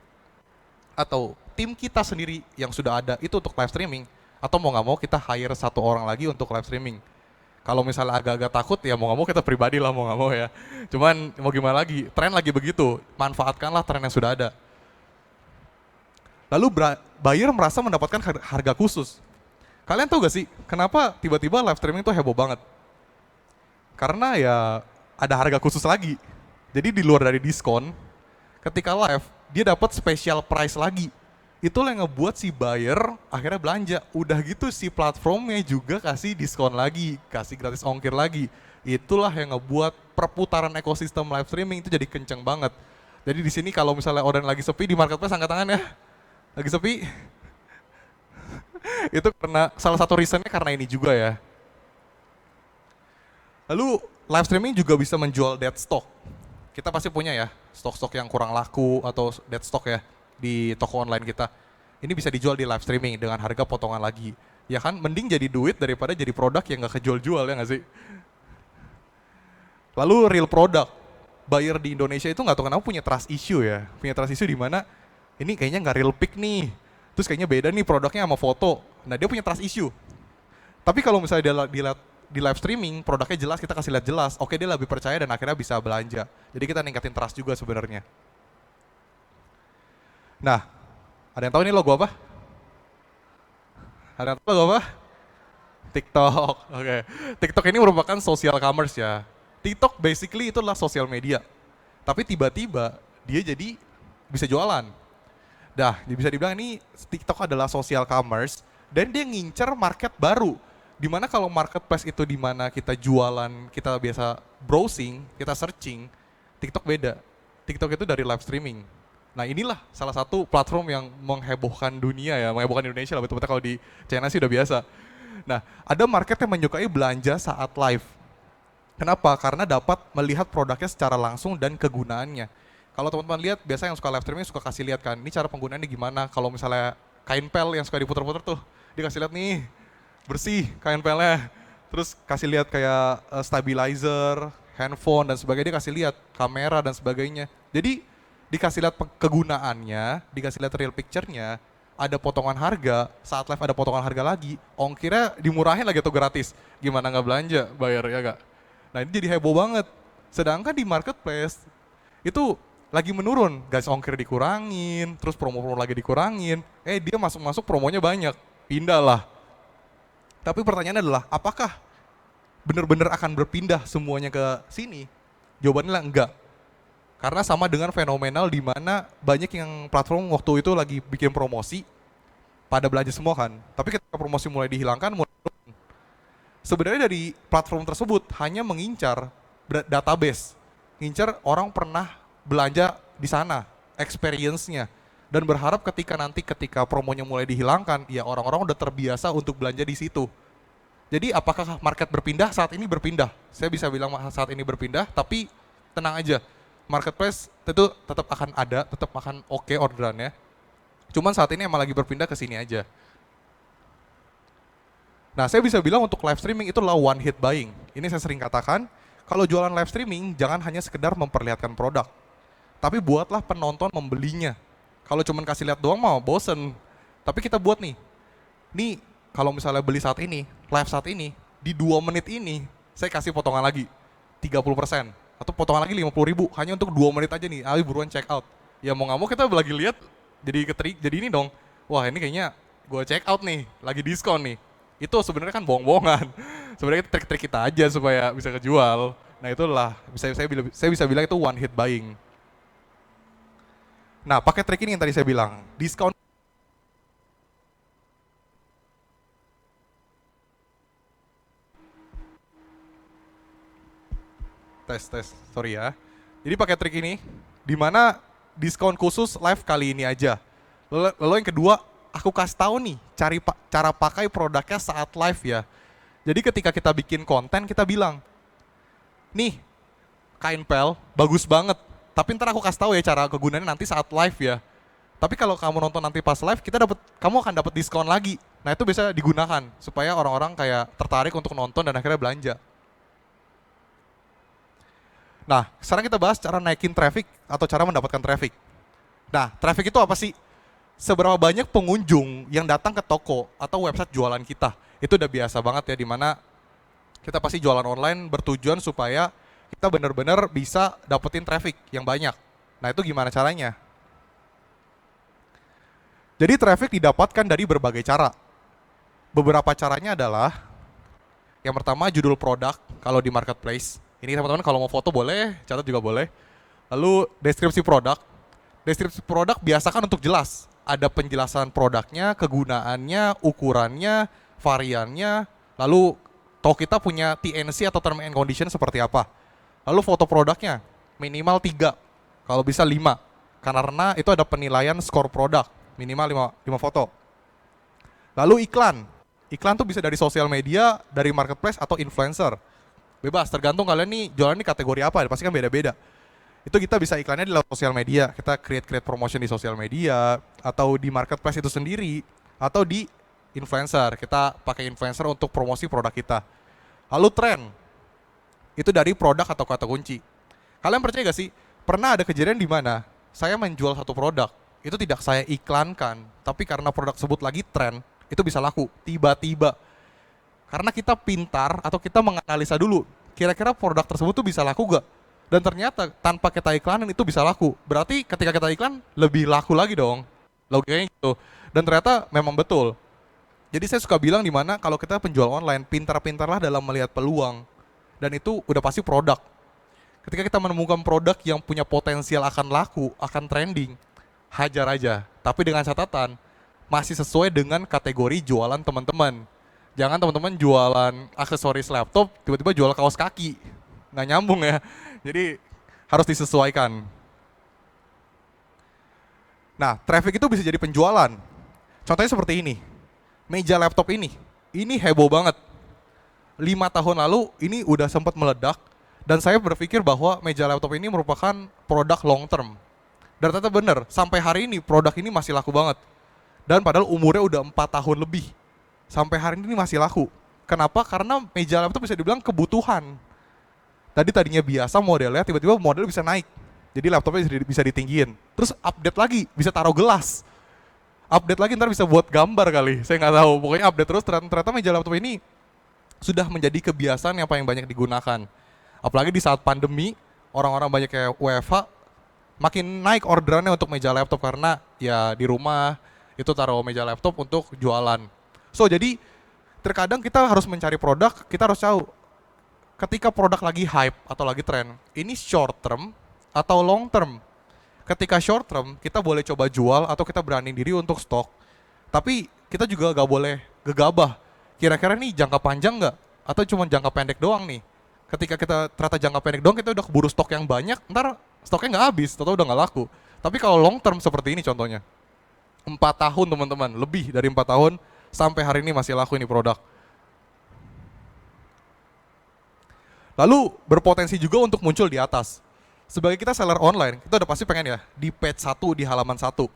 atau tim kita sendiri yang sudah ada itu untuk live streaming, atau mau nggak mau kita hire satu orang lagi untuk live streaming. Kalau misalnya agak-agak takut ya mau nggak mau kita pribadi lah, mau nggak mau ya. Cuman mau gimana lagi, tren lagi begitu, manfaatkanlah tren yang sudah ada. Lalu buyer merasa mendapatkan harga khusus. Kalian tahu gak sih kenapa tiba-tiba live streaming itu heboh banget? Karena ya ada harga khusus lagi. Jadi di luar dari diskon, ketika live, dia dapat special price lagi. Itulah yang ngebuat si buyer akhirnya belanja. Udah gitu si platformnya juga kasih diskon lagi, kasih gratis ongkir lagi. Itulah yang ngebuat perputaran ekosistem live streaming itu jadi kenceng banget. Jadi di sini kalau misalnya orderan lagi sepi di marketplace, angkat tangan ya. Lagi sepi. Itu karena salah satu reasonnya karena ini juga ya. Lalu live streaming juga bisa menjual dead stock. Kita pasti punya ya stok-stok yang kurang laku atau dead stock ya di toko online kita. ini bisa dijual di live streaming dengan harga potongan lagi. Ya kan, mending jadi duit daripada jadi produk yang nggak kejual-jual, ya nggak sih? Lalu real product, buyer di Indonesia itu nggak tahu kenapa punya trust issue ya. Punya trust issue di mana ini kayaknya nggak real pic nih. Terus kayaknya beda nih produknya sama foto. Nah dia punya trust issue. Tapi kalau misalnya dia di live streaming, produknya jelas, kita kasih lihat jelas, oke dia lebih percaya dan akhirnya bisa belanja. Jadi kita ningkatin trust juga sebenarnya. Nah, ada yang tahu ini logo apa? Ada yang tahu logo apa? TikTok. Oke. TikTok ini merupakan social commerce ya. TikTok basically itu adalah sosial media. Tapi tiba-tiba dia jadi bisa jualan. Dah, bisa dibilang ini TikTok adalah social commerce dan dia ngincer market baru. Dimana kalau marketplace itu dimana kita jualan, kita biasa browsing, kita searching, TikTok beda. TikTok itu dari live streaming. Nah inilah salah satu platform yang menghebohkan dunia ya, menghebohkan Indonesia lah, betul-betul kalau di China sih udah biasa. Nah ada market yang menyukai belanja saat live. Kenapa? Karena dapat melihat produknya secara langsung dan kegunaannya. Kalau teman-teman lihat, biasa yang suka live streaming suka kasih lihat kan, ini cara penggunaannya gimana. Kalau misalnya kain pel yang suka diputer-puter tuh, dia kasih lihat nih, bersih kain pelnya. Terus kasih lihat kayak stabilizer, handphone dan sebagainya, dia kasih lihat kamera dan sebagainya. Jadi dikasih lihat kegunaannya, dikasih lihat real picture-nya, ada potongan harga, saat live ada potongan harga lagi, ongkirnya dimurahin lagi atau gratis. Gimana nggak belanja, bayar ya nggak? Nah ini jadi heboh banget. Sedangkan di marketplace itu lagi menurun, guys, ongkir dikurangin, terus promo-promo lagi dikurangin, dia masuk-masuk promonya banyak, pindah lah. Tapi pertanyaannya adalah, apakah benar-benar akan berpindah semuanya ke sini? Jawabannya lah enggak. Karena sama dengan fenomenal di mana banyak yang platform waktu itu lagi bikin promosi, pada belanja semua kan. Tapi ketika promosi mulai dihilangkan, mulai turun. Sebenarnya dari platform tersebut hanya mengincar database, ngincar orang pernah belanja di sana, experience-nya, dan berharap ketika promonya mulai dihilangkan, ya orang-orang udah terbiasa untuk belanja di situ. Jadi apakah market berpindah? Saat ini berpindah. Saya bisa bilang saat ini berpindah, tapi tenang aja, marketplace itu tetap akan ada, tetap akan oke orderannya. Cuman saat ini emang lagi berpindah ke sini aja. Nah, saya bisa bilang untuk live streaming itu adalah one hit buying. Ini saya sering katakan, kalau jualan live streaming jangan hanya sekedar memperlihatkan produk, tapi buatlah penonton membelinya. Kalau cuma kasih lihat doang mah bosen. Tapi kita buat nih kalau misalnya beli saat ini, live saat ini, di 2 menit ini, saya kasih potongan lagi 30%. Atau potongan lagi 50.000, hanya untuk 2 menit aja nih, ayo buruan check out. Ya mau gak mau kita lagi lihat, jadi ini dong, wah ini kayaknya gue check out nih, lagi diskon nih. Itu sebenarnya kan bohong-bohongan. Sebenarnya itu trik-trik kita aja supaya bisa kejual. Nah itulah, saya bisa bilang itu one hit buying. Nah, pakai trik ini yang tadi saya bilang, diskon. Tes, sorry ya. Jadi pakai trik ini, di mana diskon khusus live kali ini aja. Lalu yang kedua, aku kasih tahu nih, cara pakai produknya saat live ya. Jadi ketika kita bikin konten, kita bilang, nih, kain pel, bagus banget. Tapi ntar aku kasih tahu ya cara kegunaannya nanti saat live ya. Tapi kalau kamu nonton nanti pas live, kamu akan dapat diskon lagi. Nah itu bisa digunakan supaya orang-orang kayak tertarik untuk nonton dan akhirnya belanja. Nah sekarang kita bahas cara naikin traffic atau cara mendapatkan traffic. Nah traffic itu apa sih? Seberapa banyak pengunjung yang datang ke toko atau website jualan kita. Itu udah biasa banget ya, dimana kita pasti jualan online bertujuan supaya kita benar-benar bisa dapetin traffic yang banyak. Nah itu gimana caranya? Jadi traffic didapatkan dari berbagai cara. Beberapa caranya adalah, yang pertama judul produk kalau di marketplace. Ini teman-teman kalau mau foto boleh, catat juga boleh. Lalu deskripsi produk. Deskripsi produk biasakan untuk jelas. Ada penjelasan produknya, kegunaannya, ukurannya, variannya. Lalu kita punya TNC atau term and condition seperti apa. Lalu foto produknya minimal 3, kalau bisa 5. Karena itu ada penilaian skor produk, minimal 5 foto. Lalu iklan. Iklan tuh bisa dari sosial media, dari marketplace atau influencer. Bebas, tergantung kalian nih jualan di kategori apa, pasti kan beda-beda. Itu kita bisa iklannya di lewat sosial media, kita create promotion di sosial media, atau di marketplace itu sendiri, atau di influencer, kita pakai influencer untuk promosi produk kita. Lalu tren, itu dari produk atau kata kunci. Kalian percaya gak sih, pernah ada kejadian di mana saya menjual satu produk, itu tidak saya iklankan, tapi karena produk tersebut lagi tren, itu bisa laku, tiba-tiba. Karena kita pintar atau kita menganalisa dulu, kira-kira produk tersebut tuh bisa laku gak? Dan ternyata tanpa kita iklanin itu bisa laku. Berarti ketika kita iklan, lebih laku lagi dong. Logikanya gitu. Dan ternyata memang betul. Jadi saya suka bilang di mana kalau kita penjual online, pintar-pintarlah dalam melihat peluang. Dan itu udah pasti produk. Ketika kita menemukan produk yang punya potensial akan laku, akan trending, hajar aja. Tapi dengan catatan, masih sesuai dengan kategori jualan teman-teman. Jangan teman-teman jualan aksesoris laptop, tiba-tiba jual kaos kaki. Nggak nyambung ya. Jadi harus disesuaikan. Nah, traffic itu bisa jadi penjualan. Contohnya seperti ini. Meja laptop ini heboh banget. 5 tahun lalu ini udah sempat meledak dan saya berpikir bahwa meja laptop ini merupakan produk long term. Dan ternyata benar, sampai hari ini produk ini masih laku banget. Dan padahal umurnya udah 4 tahun lebih. Sampai hari ini masih laku. Kenapa? Karena meja laptop bisa dibilang kebutuhan. Tadinya biasa modelnya, tiba-tiba model bisa naik. Jadi laptopnya bisa ditinggiin. Terus update lagi, bisa taruh gelas. Update lagi ntar bisa buat gambar kali, saya nggak tahu. Pokoknya update terus, ternyata meja laptop ini sudah menjadi kebiasaan yang paling banyak digunakan. Apalagi di saat pandemi, orang-orang banyak kayak WFH, makin naik orderannya untuk meja laptop karena ya di rumah itu taruh meja laptop untuk jualan. So jadi terkadang kita harus mencari produk, kita harus tahu ketika produk lagi hype atau lagi tren, ini short term atau long term. Ketika short term, kita boleh coba jual atau kita berani diri untuk stok. Tapi kita juga gak boleh gegabah. Kira-kira nih jangka panjang gak? Atau cuma jangka pendek doang nih? Ketika kita ternyata jangka pendek doang, kita udah keburu stok yang banyak, ntar stoknya gak habis, atau udah gak laku. Tapi kalau long term seperti ini contohnya. 4 tahun teman-teman, lebih dari 4 tahun, sampai hari ini masih laku ini produk. Lalu berpotensi juga untuk muncul di atas. Sebagai kita seller online, kita udah pasti pengen ya di page 1 di halaman 1.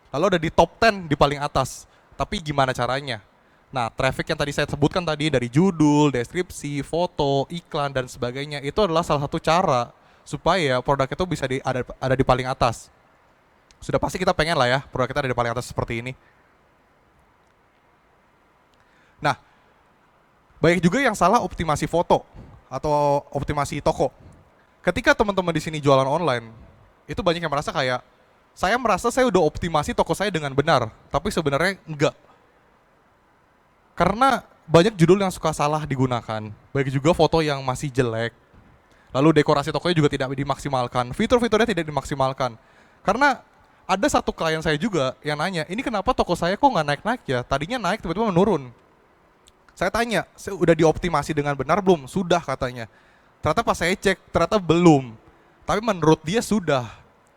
Lalu ada di top 10 di paling atas. Tapi gimana caranya? Nah, traffic yang tadi saya sebutkan tadi dari judul, deskripsi, foto, iklan dan sebagainya itu adalah salah satu cara supaya produk itu bisa ada di paling atas. Sudah pasti kita pengen lah ya produk kita ada di paling atas seperti ini. Nah, banyak juga yang salah optimasi foto atau optimasi toko. Ketika teman-teman di sini jualan online, itu banyak yang merasa kayak, saya merasa saya udah optimasi toko saya dengan benar, tapi sebenarnya enggak. Karena banyak judul yang suka salah digunakan, baik juga foto yang masih jelek, lalu dekorasi tokonya juga tidak dimaksimalkan, fitur-fiturnya tidak dimaksimalkan. Karena ada satu klien saya juga yang nanya, ini kenapa toko saya kok nggak naik-naik ya? Tadinya naik, tiba-tiba menurun. Saya tanya, saya udah dioptimasi dengan benar belum? Sudah katanya. Ternyata pas saya cek, ternyata belum. Tapi menurut dia sudah.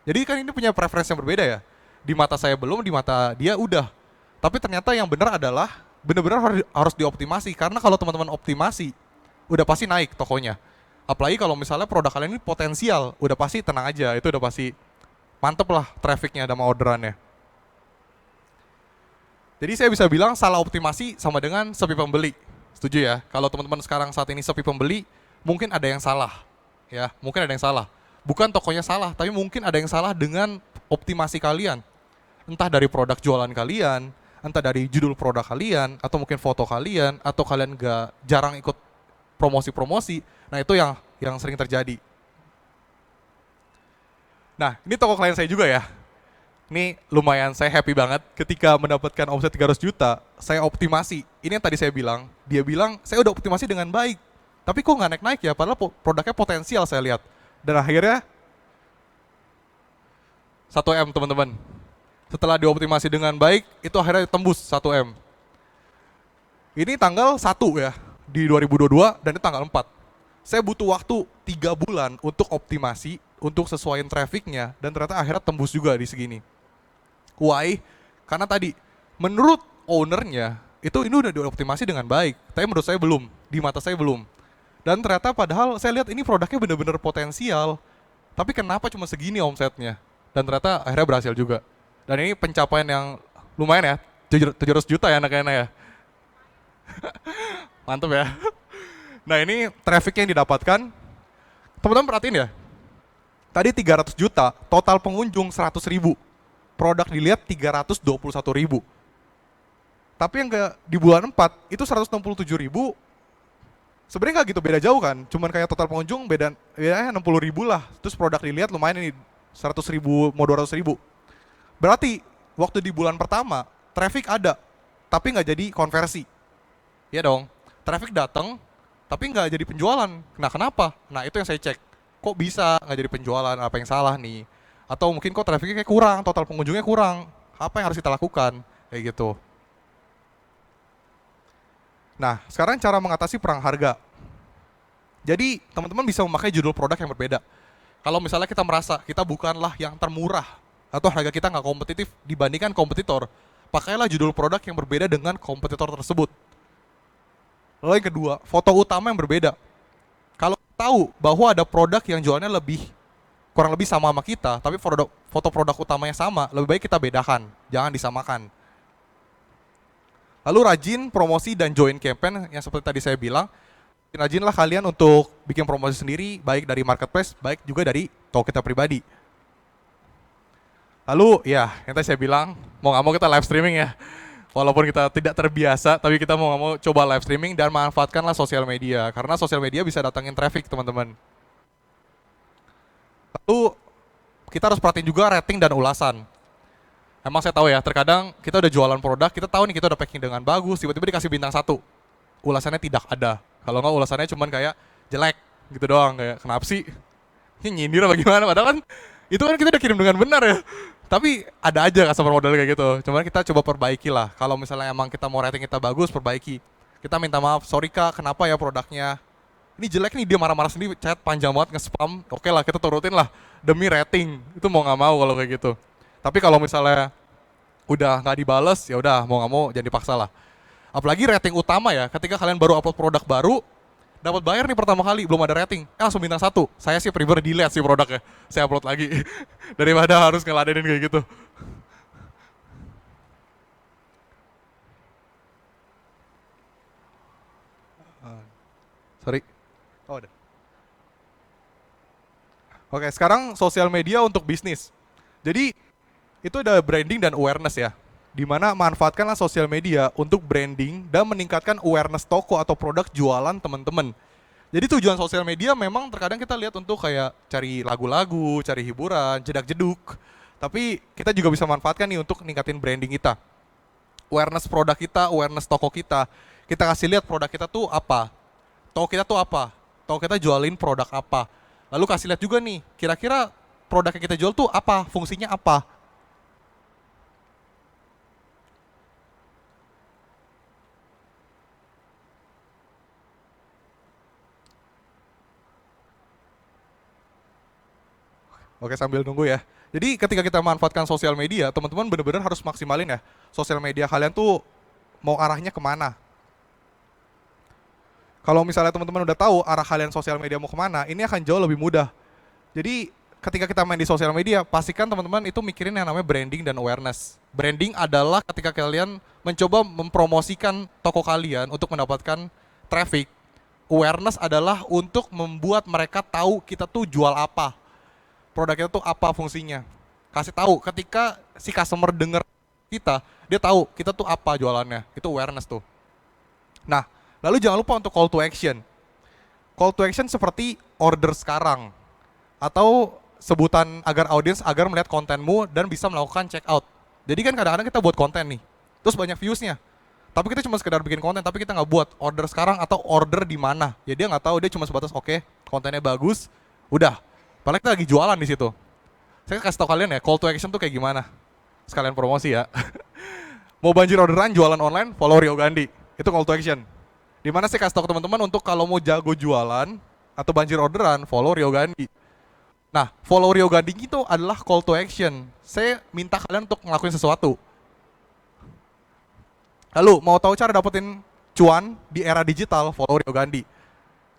Jadi kan ini punya preferensi yang berbeda ya. Di mata saya belum, di mata dia udah. Tapi ternyata yang benar adalah benar-benar harus dioptimasi. Karena kalau teman-teman optimasi, udah pasti naik tokonya. Apalagi kalau misalnya produk kalian ini potensial, udah pasti tenang aja. Itu udah pasti mantep lah trafficnya sama orderannya. Jadi saya bisa bilang salah optimasi sama dengan sepi pembeli. Setuju ya? Kalau teman-teman sekarang saat ini sepi pembeli, mungkin ada yang salah, ya, mungkin ada yang salah. Bukan tokonya salah, tapi mungkin ada yang salah dengan optimasi kalian. Entah dari produk jualan kalian, entah dari judul produk kalian, atau mungkin foto kalian, atau kalian jarang ikut promosi-promosi. Nah itu yang sering terjadi. Nah ini toko klien saya juga ya. Ini lumayan saya happy banget ketika mendapatkan omset 300 juta, saya optimasi. Ini yang tadi saya bilang, dia bilang saya udah optimasi dengan baik. Tapi kok nggak naik-naik ya, padahal produknya potensial saya lihat. Dan akhirnya 1M teman-teman. Setelah dioptimasi dengan baik, itu akhirnya tembus 1M. Ini tanggal 1 ya, di 2022 dan ini tanggal 4. Saya butuh waktu 3 bulan untuk optimasi, untuk sesuaiin trafficnya, dan ternyata akhirnya tembus juga di segini. Why? Karena tadi, menurut ownernya, ini udah dioptimasi dengan baik. Tapi menurut saya belum, di mata saya belum. Dan ternyata padahal saya lihat ini produknya benar-benar potensial. tapi kenapa cuma segini omsetnya? Dan ternyata akhirnya berhasil juga. Dan ini pencapaian yang lumayan ya, 700 juta ya anak-anak ya. Mantap ya. Nah ini traffic yang didapatkan, teman-teman perhatiin ya. Tadi 300 juta, total pengunjung 100 ribu. Produk dilihat 321 ribu. Tapi yang di bulan 4 itu 167 ribu. Sebenarnya nggak gitu beda jauh kan. Cuman kayak total pengunjung bedanya 60 ribu lah. Terus produk dilihat lumayan ini 100 ribu mau 200 ribu. Berarti waktu di bulan pertama traffic ada, tapi nggak jadi konversi. Iya dong, traffic datang, tapi nggak jadi penjualan. Nah kenapa? Nah itu yang saya cek. Kok bisa nggak jadi penjualan? Apa yang salah nih? Atau mungkin kok trafficnya kayak kurang, total pengunjungnya kurang. Apa yang harus kita lakukan? Kayak gitu. Nah, sekarang cara mengatasi perang harga. Jadi, teman-teman bisa memakai judul produk yang berbeda. Kalau misalnya kita merasa kita bukanlah yang termurah, atau harga kita nggak kompetitif dibandingkan kompetitor, pakailah judul produk yang berbeda dengan kompetitor tersebut. Lalu yang kedua, foto utama yang berbeda. Kalau tahu bahwa ada produk yang jualnya kurang lebih sama kita, tapi foto produk utamanya sama, lebih baik kita bedakan, jangan disamakan. Lalu rajin promosi dan join campaign yang seperti tadi saya bilang. Rajinlah kalian untuk bikin promosi sendiri, baik dari marketplace, baik juga dari toko kita pribadi. Lalu ya, yang tadi saya bilang, mau nggak mau kita live streaming ya. Walaupun kita tidak terbiasa, tapi kita mau nggak mau coba live streaming dan manfaatkanlah sosial media. Karena sosial media bisa datangin traffic teman-teman. Lalu kita harus perhatiin juga rating dan ulasan. Emang saya tahu ya, terkadang kita udah jualan produk, kita tahu nih kita udah packing dengan bagus, tiba-tiba dikasih bintang 1. Ulasannya tidak ada. Kalau nggak ulasannya cuman kayak jelek gitu doang, kayak kenapa sih? Ini nyindir apa gimana? Padahal kan itu kan kita udah kirim dengan benar ya. Tapi ada aja customer model kayak gitu. Cuman kita coba perbaiki lah. Kalau misalnya emang kita mau rating kita bagus, perbaiki. Kita minta maaf, sorry kak, kenapa ya produknya ini jelek nih, dia marah-marah sendiri, chat panjang banget, nge-spam. Oke lah, kita turutin lah demi rating. Itu mau nggak mau kalau kayak gitu. Tapi kalau misalnya udah nggak dibales, ya udah mau nggak mau jangan dipaksa lah. Apalagi rating utama ya, ketika kalian baru upload produk baru, dapat bayar nih pertama kali, belum ada rating, langsung bintang 1. Saya sih prefer delete sih produknya, saya upload lagi daripada harus ngeladenin kayak gitu. Sorry. Oh, udah. Oke, sekarang sosial media untuk bisnis. Jadi itu ada branding dan awareness ya. Dimana manfaatkanlah sosial media untuk branding dan meningkatkan awareness toko atau produk jualan teman-teman. Jadi tujuan sosial media memang terkadang kita lihat untuk kayak cari lagu-lagu, cari hiburan, jedak-jeduk. Tapi kita juga bisa manfaatkan nih untuk ningkatin branding kita. Awareness produk kita, awareness toko kita. Kita kasih lihat produk kita tuh apa. Toko kita tuh apa. Toko kita jualin produk apa. Lalu kasih lihat juga nih, kira-kira produk yang kita jual tuh apa, fungsinya apa. Oke, sambil nunggu ya. Jadi ketika kita manfaatkan sosial media, teman-teman benar-benar harus maksimalin ya. Sosial media kalian tuh mau arahnya kemana. Kalau misalnya teman-teman udah tahu arah kalian sosial media mau kemana, ini akan jauh lebih mudah. Jadi ketika kita main di sosial media, pastikan teman-teman itu mikirin yang namanya branding dan awareness. Branding adalah ketika kalian mencoba mempromosikan toko kalian untuk mendapatkan traffic. Awareness adalah untuk membuat mereka tahu kita tuh jual apa. Produknya tuh apa fungsinya. Kasih tahu ketika si customer denger kita, dia tahu kita tuh apa jualannya. Itu awareness tuh. Nah, lalu jangan lupa untuk call to action. Call to action seperti order sekarang. Atau sebutan agar audiens agar melihat kontenmu dan bisa melakukan check out. Jadi kan kadang-kadang kita buat konten nih, terus banyak viewsnya. Tapi kita cuma sekedar bikin konten, tapi kita nggak buat order sekarang atau order di mana. Ya dia nggak tahu, dia cuma sebatas oke, kontennya bagus, udah. Padahal kita lagi jualan di situ. Saya kasih tau kalian ya, call to action tuh kayak gimana. Sekalian promosi ya. Mau banjir orderan jualan online, follow Rio Gandhi. Itu call to action. Dimana saya kasih tau ke teman-teman untuk kalau mau jago jualan atau banjir orderan, follow Rio Gandhi. Nah, follow Rio Gandhi itu adalah call to action. Saya minta kalian untuk ngelakuin sesuatu. Lalu, mau tahu cara dapetin cuan di era digital, follow Rio Gandhi.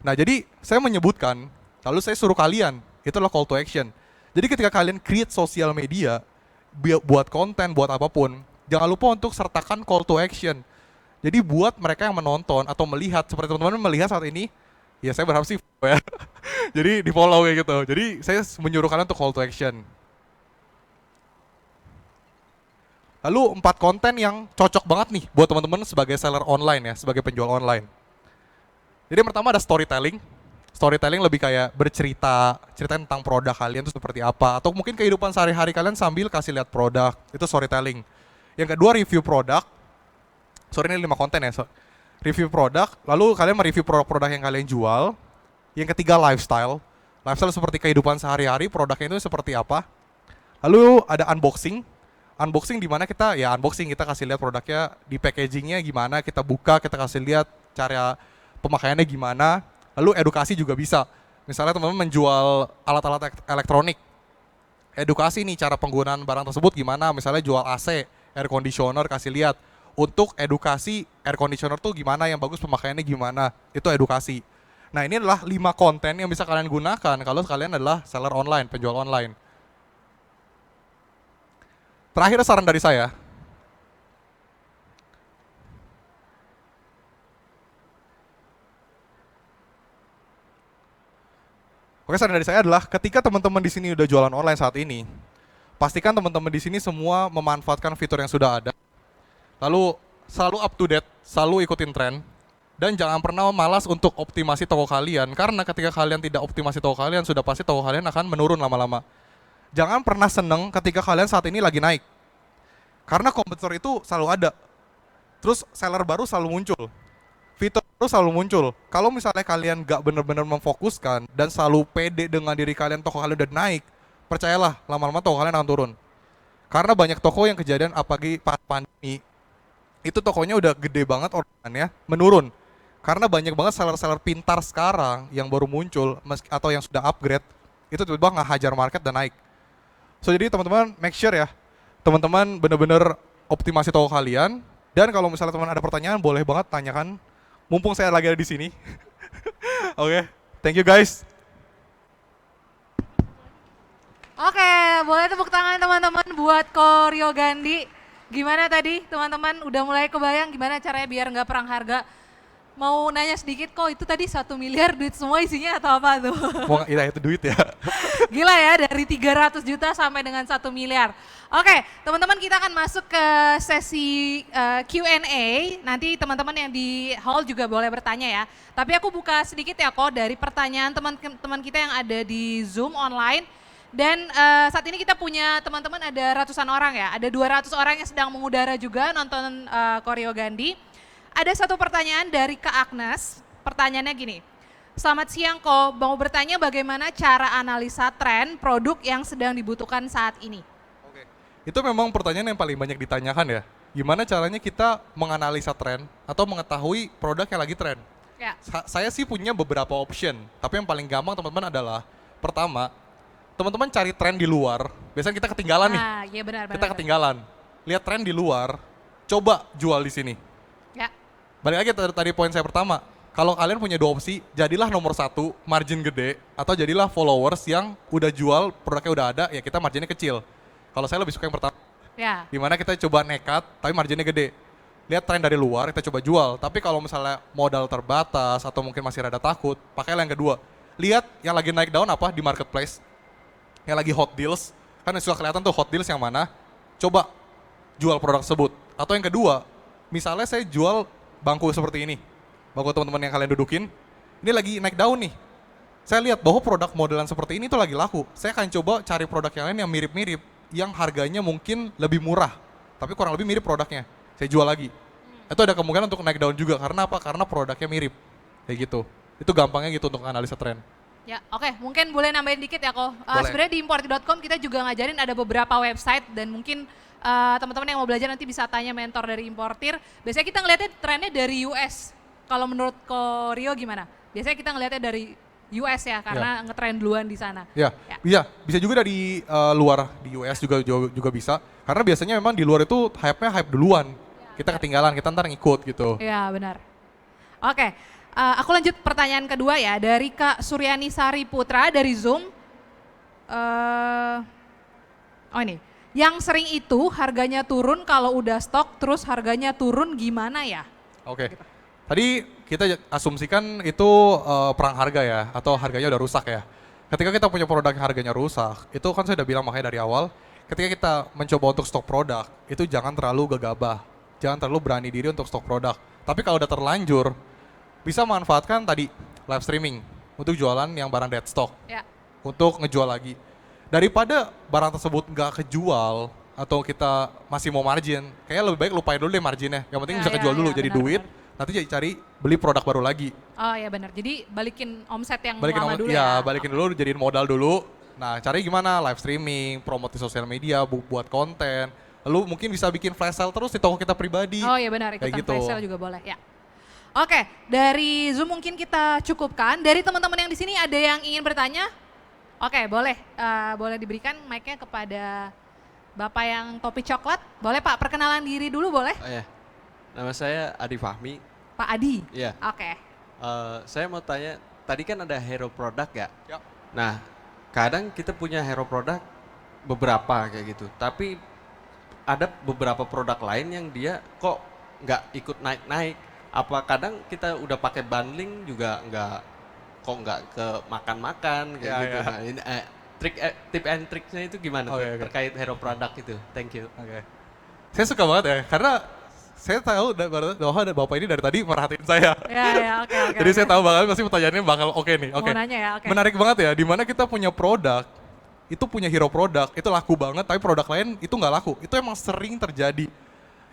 Nah, jadi saya menyebutkan, lalu saya suruh kalian Itu adalah call to action. Jadi ketika kalian create sosial media, buat konten, buat apapun, jangan lupa untuk sertakan call to action. Jadi buat mereka yang menonton atau melihat, seperti teman-teman melihat saat ini, ya saya berharap sih ya. Jadi di follow kayak gitu. Jadi saya menyuruh kalian untuk call to action. Lalu 4 konten yang cocok banget nih buat teman-teman sebagai seller online ya, sebagai penjual online. Jadi yang pertama ada storytelling. Storytelling lebih kayak bercerita, ceritain tentang produk kalian itu seperti apa, atau mungkin kehidupan sehari-hari kalian sambil kasih lihat produk, itu storytelling. Yang kedua review produk. Sorry ini 5 konten ya. Review produk, lalu kalian mereview produk-produk yang kalian jual. Yang ketiga lifestyle. Lifestyle seperti kehidupan sehari-hari, produknya itu seperti apa. Lalu ada unboxing. Unboxing di mana kita kita kasih lihat produknya di packagingnya gimana, kita buka, kita kasih lihat cara pemakaiannya gimana. Lalu edukasi juga bisa. Misalnya teman-teman menjual alat-alat elektronik. Edukasi nih cara penggunaan barang tersebut gimana. Misalnya jual AC, air conditioner, kasih lihat. Untuk edukasi air conditioner tuh gimana, yang bagus pemakaiannya gimana. Itu edukasi. Nah ini adalah 5 konten yang bisa kalian gunakan kalau kalian adalah seller online, penjual online. Terakhir saran dari saya. Oke, saran dari saya adalah ketika teman-teman di sini udah jualan online saat ini, pastikan teman-teman di sini semua memanfaatkan fitur yang sudah ada. Lalu selalu up to date, selalu ikutin tren, dan jangan pernah malas untuk optimasi toko kalian, karena ketika kalian tidak optimasi toko kalian, sudah pasti toko kalian akan menurun lama-lama. Jangan pernah seneng ketika kalian saat ini lagi naik, karena kompetitor itu selalu ada. Terus seller baru selalu muncul, fitur baru selalu muncul. Kalau misalnya kalian gak benar-benar memfokuskan dan selalu pede dengan diri kalian, toko kalian udah naik, percayalah lama-lama toko kalian akan turun. Karena banyak toko yang kejadian apalagi pas pandemi, itu tokonya udah gede banget orderannya, menurun. Karena banyak banget seller-seller pintar sekarang yang baru muncul atau yang sudah upgrade, itu tiba-tiba ngehajar market dan naik. So jadi teman-teman make sure ya, teman-teman benar-benar optimasi toko kalian. Dan kalau misalnya teman ada pertanyaan, boleh banget tanyakan. Mumpung saya lagi ada di sini. Oke, thank you guys. Oke, boleh tepuk tangan teman-teman buat Ko Rio Gandhi. Gimana tadi teman-teman udah mulai kebayang gimana caranya biar nggak perang harga? Mau nanya sedikit kok, itu tadi 1 miliar duit semua isinya atau apa tuh? Wah, itu duit ya. Gila ya, dari 300 juta sampai dengan 1 miliar. Oke, teman-teman kita akan masuk ke sesi Q&A. Nanti teman-teman yang di hall juga boleh bertanya ya. Tapi aku buka sedikit ya kok dari pertanyaan teman-teman kita yang ada di Zoom online. Dan saat ini kita punya teman-teman ada ratusan orang ya. Ada 200 orang yang sedang mengudara juga nonton Ko Rio Gandhi. Ada satu pertanyaan dari Kak Agnes, pertanyaannya gini. Selamat siang Ko, mau bertanya bagaimana cara analisa tren produk yang sedang dibutuhkan saat ini? Oke. Itu memang pertanyaan yang paling banyak ditanyakan ya. Gimana caranya kita menganalisa tren atau mengetahui produk yang lagi tren? Ya. Saya sih punya beberapa option, tapi yang paling gampang teman-teman adalah, pertama, teman-teman cari tren di luar. Biasanya kita ketinggalan nih. Nah, iya benar. Kita ketinggalan. Lihat tren di luar, coba jual di sini. Ya. Balik lagi tadi poin saya pertama, kalau kalian punya 2 opsi, jadilah nomor 1, margin gede, atau jadilah followers yang udah jual, produknya udah ada, ya kita marginnya kecil. Kalau saya lebih suka yang pertama, Ya. dimana kita coba nekat, tapi marginnya gede. Lihat tren dari luar, kita coba jual. Tapi kalau misalnya modal terbatas, atau mungkin masih rada takut, pakailah yang kedua. Lihat yang lagi naik daun apa di marketplace, yang lagi hot deals, kan suka kelihatan tuh hot deals yang mana, coba jual produk tersebut. Atau yang kedua, misalnya saya jual bangku seperti ini, bangku teman-teman yang kalian dudukin, ini lagi naik daun nih. Saya lihat bahwa produk modelan seperti ini tuh lagi laku. Saya akan coba cari produk yang lain yang mirip-mirip, yang harganya mungkin lebih murah, tapi kurang lebih mirip produknya. Saya jual lagi. Itu ada kemungkinan untuk naik daun juga. Karena apa? Karena produknya mirip. Kayak gitu. Itu gampangnya gitu untuk analisa tren. Ya, oke, mungkin boleh nambahin dikit ya kok. Boleh. Sebenarnya di importi.com kita juga ngajarin ada beberapa website dan mungkin teman-teman yang mau belajar nanti bisa tanya mentor dari importir. Biasanya kita ngelihatnya trennya dari US. Kalau menurut Ko Rio gimana? Biasanya kita ngelihatnya dari US ya, karena ngetren duluan di sana. Ya, iya, bisa juga dari luar di US juga bisa. Karena biasanya memang di luar itu hype-nya hype duluan. Kita ketinggalan, kita ntar ngikut gitu. Iya, benar. Oke, aku lanjut pertanyaan kedua ya dari Kak Suryani Sari Putra dari Zoom. Oh ini, yang sering itu harganya turun kalau udah stok, terus harganya turun gimana ya? Oke. Tadi kita asumsikan itu perang harga ya, atau harganya udah rusak ya. Ketika kita punya produk yang harganya rusak, itu kan saya udah bilang makanya dari awal, ketika kita mencoba untuk stok produk, itu jangan terlalu gegabah. Jangan terlalu berani diri untuk stok produk. Tapi kalau udah terlanjur, bisa manfaatkan tadi live streaming untuk jualan yang barang dead stock. Ya. Untuk ngejual lagi. Daripada barang tersebut nggak kejual, atau kita masih mau margin, kayaknya lebih baik lupain dulu deh marginnya. Yang penting Ya, bisa ya, kejual dulu ya, jadi benar, duit, nanti cari beli produk baru lagi. Oh ya benar, jadi balikin omset yang Balikin lama dulu ya, ya. balikin dulu, jadiin modal dulu. Nah, cari gimana? Live streaming, promote di sosial media, buat konten. Lalu mungkin bisa bikin flash sale terus di toko kita pribadi. Oh iya benar, ikutan Kayak gitu. flash sale juga boleh ya. Oke, dari Zoom mungkin kita cukupkan. Dari teman-teman yang di sini ada yang ingin bertanya? Oke, boleh. Boleh diberikan mic-nya kepada Bapak yang topi coklat. Boleh Pak, perkenalan diri dulu boleh? Oh ya, nama saya Adi Fahmi. Pak Adi? Iya. Oke. Saya mau tanya, tadi kan ada hero product ya? Ya. Nah, kadang kita punya hero product beberapa kayak gitu, tapi ada beberapa produk lain yang dia kok nggak ikut naik-naik. Apa kadang kita udah pakai bundling juga nggak ke makan-makan kayak Ya, gitu. ya. Nah, ini tip and tricksnya itu gimana Oke, tuh oke. terkait hero product itu? Thank you. Oke. Saya suka banget ya, karena saya tahu bahwa Bapak ini dari tadi merhatiin saya. Ya, oke. Jadi saya tahu banget pasti pertanyaannya bakal oke nih. Oke. Mau nanya ya, oke. Menarik banget ya, dimana kita punya produk, itu punya hero produk, itu laku banget, tapi produk lain itu nggak laku. Itu emang sering terjadi.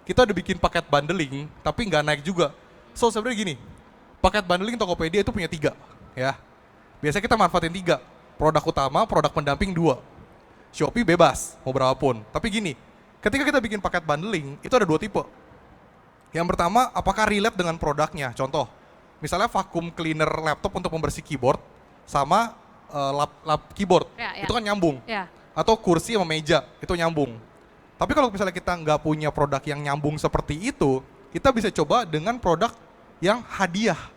Kita udah bikin paket bundling, tapi nggak naik juga. So sebenarnya gini, paket bundling Tokopedia itu punya 3, ya. Biasanya kita manfaatin 3, produk utama, produk pendamping 2. Shopee bebas, mau berapapun. Tapi gini, ketika kita bikin paket bundling, itu ada 2 tipe. Yang pertama, apakah relate dengan produknya? Contoh, misalnya vacuum cleaner laptop untuk membersih keyboard sama lap keyboard, Ya, ya. itu kan nyambung. Ya. Atau kursi sama meja, itu nyambung. Tapi kalau misalnya kita nggak punya produk yang nyambung seperti itu, kita bisa coba dengan produk yang hadiah.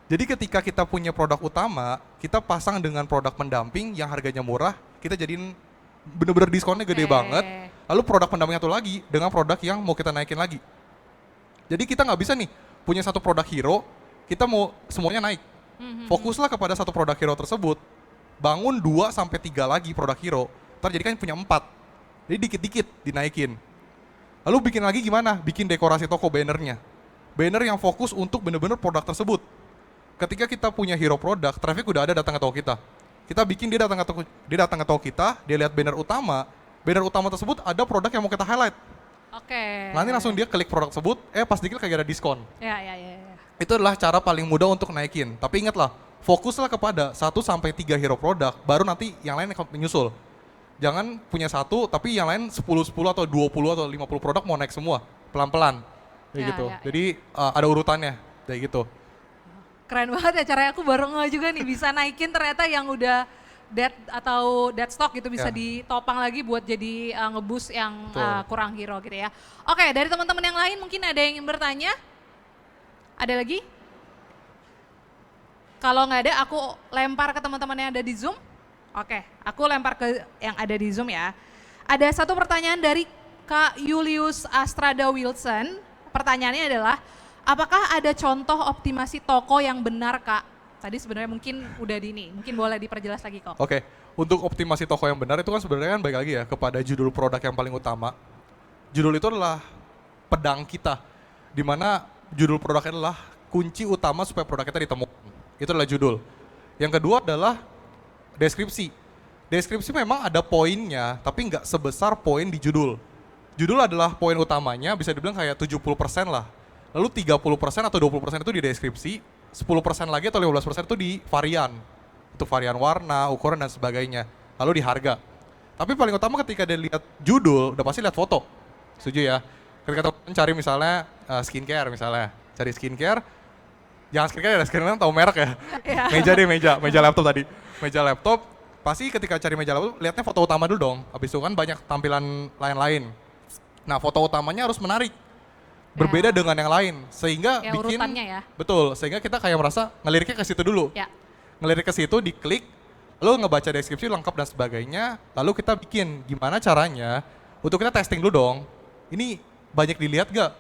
Jadi ketika kita punya produk utama, kita pasang dengan produk pendamping yang harganya murah, kita jadiin bener-bener diskonnya gede Oke. banget. Lalu produk pendampingnya satu lagi dengan produk yang mau kita naikin lagi. Jadi kita nggak bisa nih punya satu produk hero, kita mau semuanya naik. Fokuslah kepada satu produk hero tersebut, bangun 2 sampai 3 lagi produk hero, ntar jadi kan punya 4. Jadi dikit-dikit dinaikin. Lalu bikin lagi gimana? Bikin dekorasi toko bannernya. Banner yang fokus untuk bener-bener produk tersebut. Ketika kita punya hero produk, traffic udah ada datang ke toko kita. Kita bikin dia datang ke toko kita, dia lihat banner utama tersebut ada produk yang mau kita highlight. Oke. Nanti langsung dia klik produk tersebut, pas diklik kayak ada diskon. Ya. Itu adalah cara paling mudah untuk naikin. Tapi ingatlah, fokuslah kepada 1 sampai 3 hero produk, baru nanti yang lain akan menyusul. Jangan punya 1, tapi yang lain 10 atau 20 atau 50 produk mau naik semua, pelan-pelan. Kayak Ya, gitu. ya. Jadi ada urutannya, kayak gitu. Keren banget ya caranya, aku baru nge juga nih bisa naikin ternyata yang udah dead stock gitu bisa Ya. ditopang lagi buat jadi ngeboost yang Betul. kurang hero gitu ya. Oke, dari teman-teman yang lain mungkin ada yang ingin bertanya? Ada lagi? Kalau nggak ada, aku lempar ke teman-teman yang ada di Zoom. Oke, aku lempar ke yang ada di Zoom ya. Ada satu pertanyaan dari Kak Julius Astrada Wilson. Pertanyaannya adalah, apakah ada contoh optimasi toko yang benar Kak? Tadi sebenarnya mungkin udah mungkin boleh diperjelas lagi kok. Oke, untuk optimasi toko yang benar itu kan sebenarnya kan baik lagi ya kepada judul produk yang paling utama. Judul itu adalah pedang kita, di mana judul produknya adalah kunci utama supaya produk kita ditemukan. Itu adalah judul. Yang kedua adalah deskripsi. Deskripsi memang ada poinnya, tapi nggak sebesar poin di judul. Judul adalah poin utamanya, bisa dibilang kayak 70% lah. Lalu 30% atau 20% itu di deskripsi, 10% lagi atau 15% itu di varian. Itu varian warna, ukuran, dan sebagainya. Lalu di harga. Tapi paling utama ketika dia lihat judul, udah pasti lihat foto. Setuju ya? Ketika teman cari misalnya skincare misalnya. Cari skincare, jangan skincare ya, skincare tahu merek ya. Iya. Meja deh, meja laptop tadi. Meja laptop, pasti ketika cari meja laptop, lihatnya foto utama dulu dong. Habis itu kan banyak tampilan lain-lain. Nah, foto utamanya harus menarik. Berbeda dengan yang lain, sehingga Ya, bikin urutannya ya. betul, sehingga kita kayak merasa ngeliriknya ke situ dulu. Ya. Ngelirik ke situ, diklik, lalu ngebaca deskripsi lengkap dan sebagainya, lalu kita bikin gimana caranya untuk kita testing dulu dong. Ini banyak dilihat gak?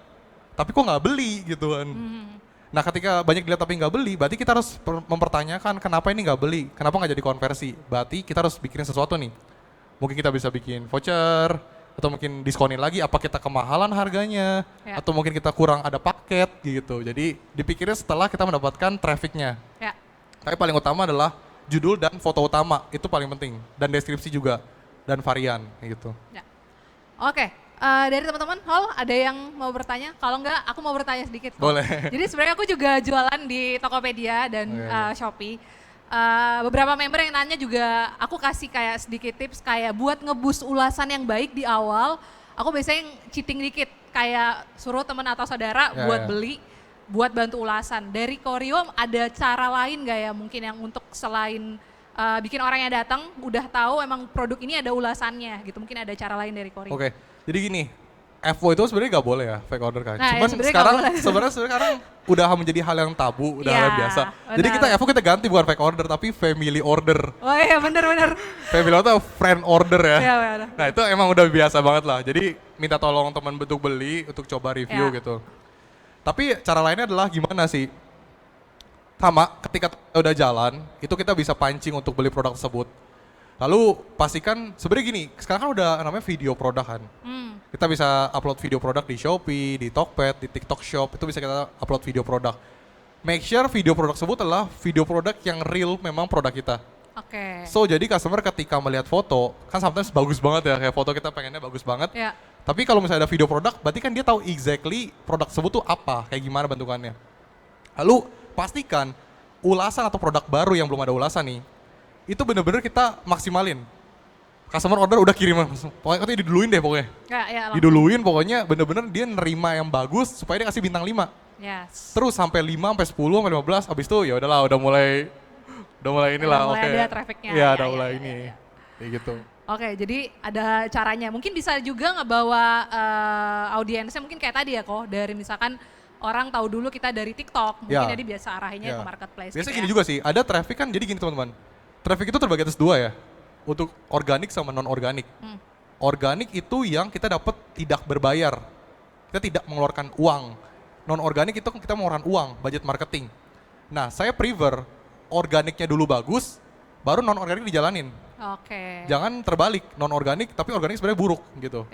Tapi kok nggak beli gitu kan. Nah ketika banyak dilihat tapi nggak beli, berarti kita harus mempertanyakan kenapa ini nggak beli, kenapa nggak jadi konversi. Berarti kita harus bikin sesuatu nih. Mungkin kita bisa bikin voucher, atau mungkin diskonin lagi, apa kita kemahalan harganya, atau mungkin kita kurang ada paket gitu. Jadi dipikirnya setelah kita mendapatkan trafficnya. Tapi paling utama adalah judul dan foto utama, itu paling penting. Dan deskripsi juga, dan varian gitu. Oke, dari teman-teman hall ada yang mau bertanya? Kalau enggak, aku mau bertanya sedikit. Boleh. Jadi sebenarnya aku juga jualan di Tokopedia dan Shopee. Beberapa member yang nanya juga, aku kasih kayak sedikit tips kayak buat ngeboost ulasan yang baik di awal. Aku biasanya cheating dikit, kayak suruh teman atau saudara buat beli, buat bantu ulasan. Dari Koryo ada cara lain gak ya mungkin yang untuk selain bikin orang yang datang udah tahu emang produk ini ada ulasannya gitu, mungkin ada cara lain dari Koryo. Oke, jadi gini, FO itu sebenarnya nggak boleh ya fake order kan. Nah, Cuman ya sebenarnya sekarang udah menjadi hal yang tabu, udah hal yang biasa. Jadi benar. kita FO kita ganti bukan fake order tapi family order. Oh iya bener-bener. Family order atau friend order ya. Iya, benar. Nah itu emang udah biasa banget lah. Jadi minta tolong teman bentuk beli untuk coba review gitu. Tapi cara lainnya adalah gimana sih? Sama ketika udah jalan, itu kita bisa pancing untuk beli produk tersebut. Lalu pastikan, sebenarnya gini, sekarang kan udah namanya video produk kan. Kita bisa upload video produk di Shopee, di Tokped, di TikTok Shop, itu bisa kita upload video produk. Make sure video produk tersebut adalah video produk yang real memang produk kita. Oke. So jadi customer ketika melihat foto, kan sometimes bagus banget ya, kayak foto kita pengennya bagus banget. Tapi kalau misalnya ada video produk, berarti kan dia tahu exactly produk tersebut tuh apa, kayak gimana bentukannya. Lalu pastikan ulasan atau produk baru yang belum ada ulasan nih, itu bener-bener kita maksimalin. Customer order udah kiriman, pokoknya katanya diduluin deh pokoknya. Diduluin pokoknya bener-bener dia nerima yang bagus supaya dia kasih bintang 5. Terus sampai 5, sampai 10, sampai 15, abis itu ya udahlah udah mulai inilah oke. Udah mulai ada trafficnya. Iya, udah mulai ini. Kayak gitu. Oke, jadi ada caranya. Mungkin bisa juga ngebawa audiensnya mungkin kayak tadi ya kok, dari misalkan orang tahu dulu kita dari TikTok, mungkin jadi biasa arahinnya ke marketplace. Biasanya gitu gini juga sih, ada traffic kan jadi gini teman-teman. Traffic itu terbagi atas 2 ya, untuk organik sama non-organik. Organik itu yang kita dapat tidak berbayar, kita tidak mengeluarkan uang. Non-organik itu kita mengeluarkan uang, budget marketing. Nah saya prefer organiknya dulu bagus, baru non-organik dijalanin. Jangan terbalik, non-organik tapi organik sebenarnya buruk gitu.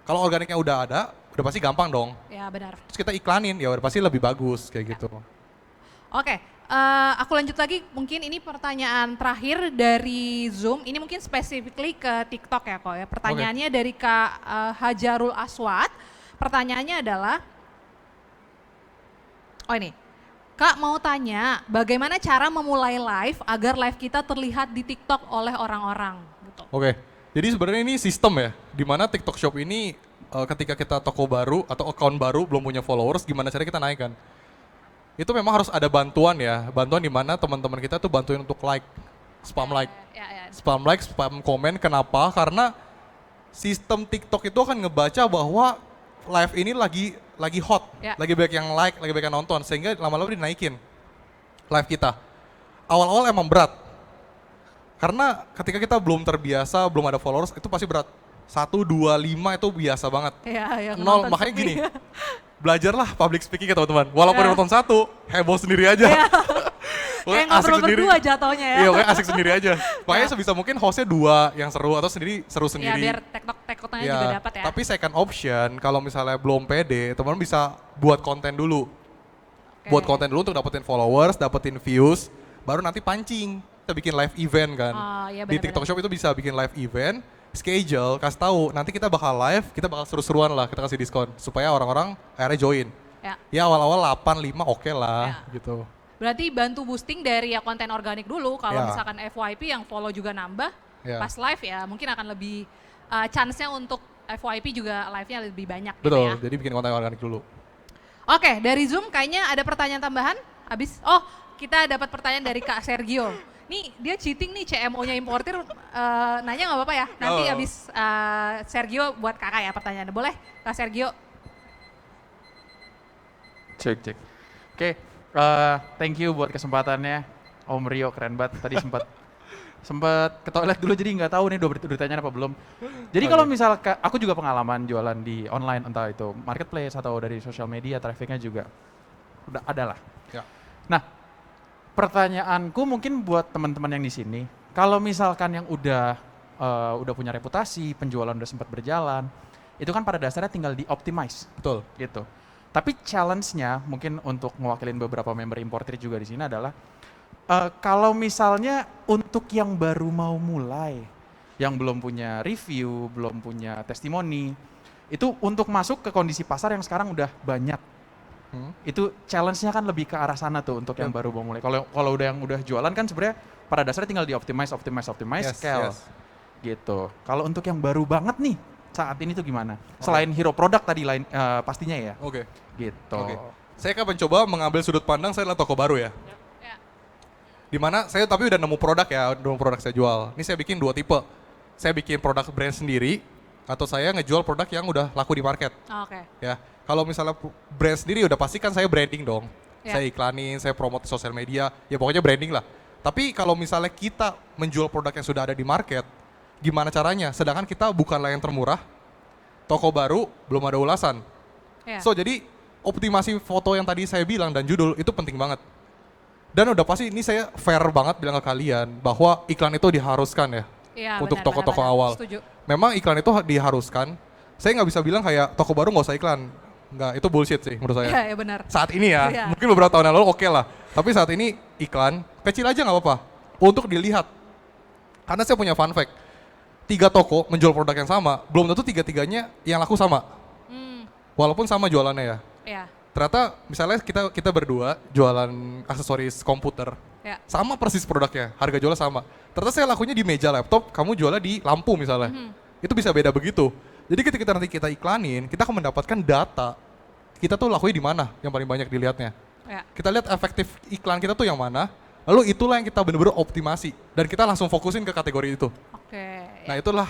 Kalau organiknya udah ada, udah pasti gampang dong. Ya benar. Terus kita iklanin, ya udah pasti lebih bagus kayak gitu. Oke, aku lanjut lagi. Mungkin ini pertanyaan terakhir dari Zoom. Ini mungkin specifically ke TikTok ya kok ya. Pertanyaannya dari Kak Hajarul Aswad. Pertanyaannya adalah, oh ini, Kak mau tanya, bagaimana cara memulai live agar live kita terlihat di TikTok oleh orang-orang? Gitu. Oke. Jadi sebenarnya ini sistem ya, di mana TikTok Shop ini ketika kita toko baru atau account baru belum punya followers, gimana caranya kita naikkan? Itu memang harus ada bantuan ya, bantuan di mana teman-teman kita tuh bantuin untuk like, spam like, spam komen. Kenapa? Karena sistem TikTok itu akan ngebaca bahwa live ini lagi hot, lagi banyak yang like, lagi banyak yang nonton, sehingga lama-lama dinaikin live kita. Awal-awal emang berat. Karena ketika kita belum terbiasa, belum ada followers, itu pasti berat. 1, 2, 5 itu biasa banget. 0, makanya gini, belajarlah public speaking ya teman-teman. Walaupun nonton 1, heboh sendiri aja. Kayak ngobrol berdua jatuhnya ya. Iya, kayak asik sendiri aja. Makanya sebisa mungkin hostnya 2 yang seru, atau seru sendiri. Biar tektokannya juga dapat ya. Tapi second option, kalau misalnya belum pede, teman-teman bisa buat konten dulu. Buat konten dulu untuk dapetin followers, dapetin views, baru nanti pancing. Kita bikin live event kan. Di TikTok Shop itu bisa bikin live event, schedule, kasih tahu nanti kita bakal live, kita bakal seru-seruan lah, kita kasih diskon supaya orang-orang akhirnya join. Ya awal-awal 8, 5 oke lah gitu. Berarti bantu boosting dari ya konten organik dulu, kalau misalkan FYP yang follow juga nambah, pas live ya mungkin akan lebih chance-nya untuk FYP juga live-nya lebih banyak. Betul, gitu ya. jadi bikin konten organik dulu. Oke, dari Zoom kayaknya ada pertanyaan tambahan, habis, kita dapat pertanyaan dari Kak Sergio. Nih dia cheating nih, CMO-nya importir, nanya nggak apa-apa ya? Nanti abis Sergio buat kakak ya pertanyaannya, boleh Kak Sergio? Cek. Oke, thank you buat kesempatannya. Om Rio keren banget, tadi sempat Sempet ke toilet dulu jadi nggak tahu nih udah ditanya apa belum. Jadi kalau misal aku juga pengalaman jualan di online entah itu marketplace atau dari sosial media, trafficnya juga udah ada lah. Ya. Nah, pertanyaanku mungkin buat teman-teman yang di sini, kalau misalkan yang udah punya reputasi, penjualan udah sempat berjalan, itu kan pada dasarnya tinggal di-optimize Betul. gitu. Tapi challenge-nya mungkin untuk mewakilin beberapa member importer juga di sini adalah kalau misalnya untuk yang baru mau mulai, yang belum punya review, belum punya testimoni, itu untuk masuk ke kondisi pasar yang sekarang udah banyak. Itu challenge-nya kan lebih ke arah sana tuh untuk yang baru mau mulai. Kalau yang udah jualan kan sebenarnya pada dasarnya tinggal di-optimize, Yes, scale. yes. Gitu. Kalau untuk yang baru banget nih, saat ini tuh gimana? Selain hero product tadi lain pastinya ya. Oke. Gitu. Oke. Saya akan mencoba mengambil sudut pandang saya adalah toko baru ya. Ya. Dimana saya tapi udah nemu produk ya, nemu produk saya jual. Ini saya bikin 2 tipe. Saya bikin produk brand sendiri atau saya ngejual produk yang udah laku di market. Oke. Ya, kalau misalnya brand sendiri udah pasti kan saya branding dong. Ya. Saya iklanin, saya promote di sosial media, ya pokoknya branding lah. Tapi kalau misalnya kita menjual produk yang sudah ada di market, gimana caranya? Sedangkan kita bukanlah yang termurah, toko baru, belum ada ulasan. Ya. So jadi optimasi foto yang tadi saya bilang dan judul itu penting banget. Dan udah pasti ini saya fair banget bilang ke kalian bahwa iklan itu diharuskan ya. Iya, Untuk benar, toko-toko benar, awal. Setuju. Memang iklan itu diharuskan. Saya nggak bisa bilang kayak toko baru nggak usah iklan. Nggak, itu bullshit sih menurut saya. Iya, ya benar. Saat ini ya, Iya. mungkin beberapa tahun yang lalu oke lah. Tapi saat ini iklan, kecil aja nggak apa-apa. Untuk dilihat. Karena saya punya fun fact. 3 toko menjual produk yang sama, belum tentu 3-tiganya yang laku sama. Walaupun sama jualannya ya. Iya. Ternyata misalnya kita berdua jualan aksesoris komputer. Ya. Sama persis produknya, harga jualnya sama. Ternyata saya lakunya di meja laptop, kamu jualnya di lampu misalnya. Itu bisa beda begitu. Jadi ketika nanti kita iklanin, kita akan mendapatkan data. Kita tuh lakunya di mana yang paling banyak dilihatnya. Ya. Kita lihat efektif iklan kita tuh yang mana, lalu itulah yang kita benar-benar optimasi. Dan kita langsung fokusin ke kategori itu. Oke. Nah itulah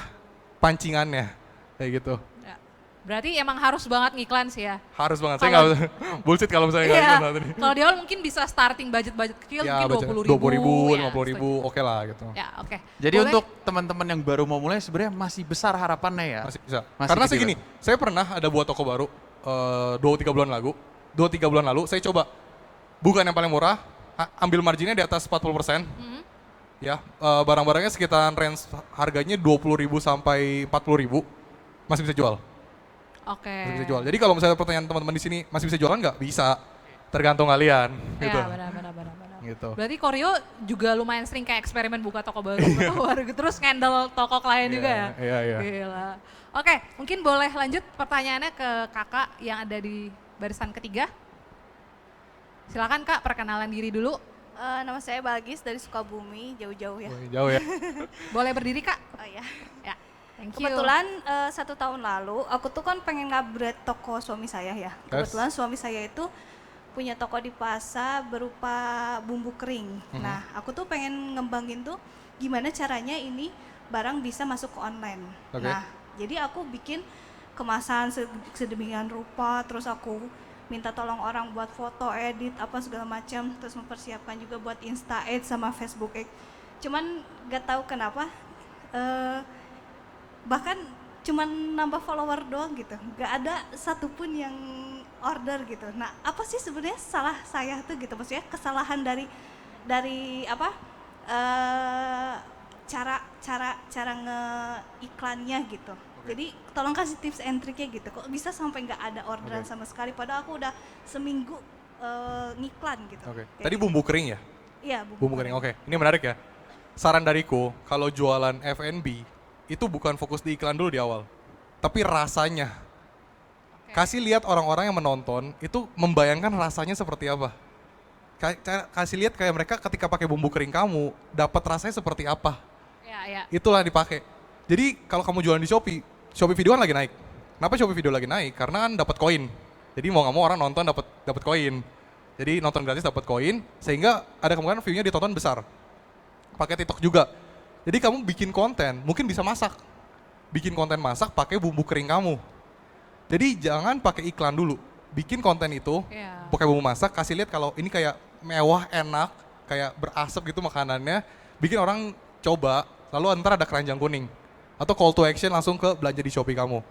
pancingannya, kayak gitu. Ya. Berarti emang harus banget ngiklan sih ya. Harus banget, saya Kalau- nggak bullshit kalau misalnya nggak Iya. iklan saat ini. Kalau di awal mungkin bisa starting budget kecil mungkin 20.000. 50.000, oke lah gitu. Ya, oke. Jadi Boleh? untuk teman-teman yang baru mau mulai sebenarnya masih besar harapannya ya. Masih bisa. Masih Karena kecil. segini, saya pernah ada buat toko baru 2-3 bulan lalu. 2-3 bulan lalu saya coba bukan yang paling murah, ambil marginnya di atas 40%. Ya, barang-barangnya sekitaran range harganya 20.000 sampai 40.000 masih bisa jual. Oke. Masih bisa jual. Jadi kalau misalnya pertanyaan teman-teman di sini masih bisa jualan nggak? Bisa. Tergantung kalian gitu. Ya, benar. Gitu. Berarti Koryo juga lumayan sering kayak eksperimen buka toko baru, buka toko baru, terus handle toko klien juga ya? Iya. Gila. Oke, mungkin boleh lanjut pertanyaannya ke kakak yang ada di barisan ketiga. Silakan kak, perkenalan diri dulu. Nama saya Balgis dari Sukabumi, jauh-jauh ya. Wih, jauh ya. Boleh berdiri kak? Oh ya. Ya, thank you. Kebetulan 1 tahun lalu, aku tuh kan pengen ngupgrade toko suami saya ya. Kebetulan suami saya itu punya toko di pasar berupa bumbu kering. Nah, aku tuh pengen ngembangin tuh gimana caranya ini barang bisa masuk ke online. Oke. Nah, jadi aku bikin kemasan sedemikian rupa, terus aku minta tolong orang buat foto, edit, apa segala macam, terus mempersiapkan juga buat Insta Ads sama Facebook Ads. Cuman gak tahu kenapa, bahkan cuman nambah follower doang gitu, gak ada satupun yang order gitu. Nah, apa sih sebenarnya salah saya tuh gitu, maksudnya kesalahan dari apa? Cara ngeiklannya gitu. Jadi tolong kasih tips and triknya gitu. Kok bisa sampai nggak ada orderan sama sekali? Padahal aku udah seminggu ngiklan gitu. Oke. Kayak Tadi gitu. bumbu kering ya? Iya, Bumbu kering. Oke. Ini menarik ya. Saran dariku, kalau jualan F&B itu bukan fokus di iklan dulu di awal, tapi rasanya. Kasih lihat orang-orang yang menonton itu membayangkan rasanya seperti apa. Kasih lihat kayak mereka ketika pakai bumbu kering kamu dapat rasanya seperti apa. Ya. Itulah dipakai. Jadi kalau kamu jualan di Shopee video kan lagi naik. Kenapa Shopee video lagi naik? Karena kan dapat koin. Jadi mau nggak mau orang nonton dapat koin. Jadi nonton gratis dapat koin, sehingga ada kemungkinan view-nya ditonton besar. Pakai TikTok juga. Jadi kamu bikin konten, mungkin bisa masak. Bikin konten masak pakai bumbu kering kamu. Jadi jangan pakai iklan dulu. Bikin konten itu, Iya. pakai bumbu masak, kasih lihat kalau ini kayak mewah, enak, kayak berasap gitu makanannya. Bikin orang coba, lalu ntar ada keranjang kuning. Atau call to action langsung ke belanja di Shopee kamu.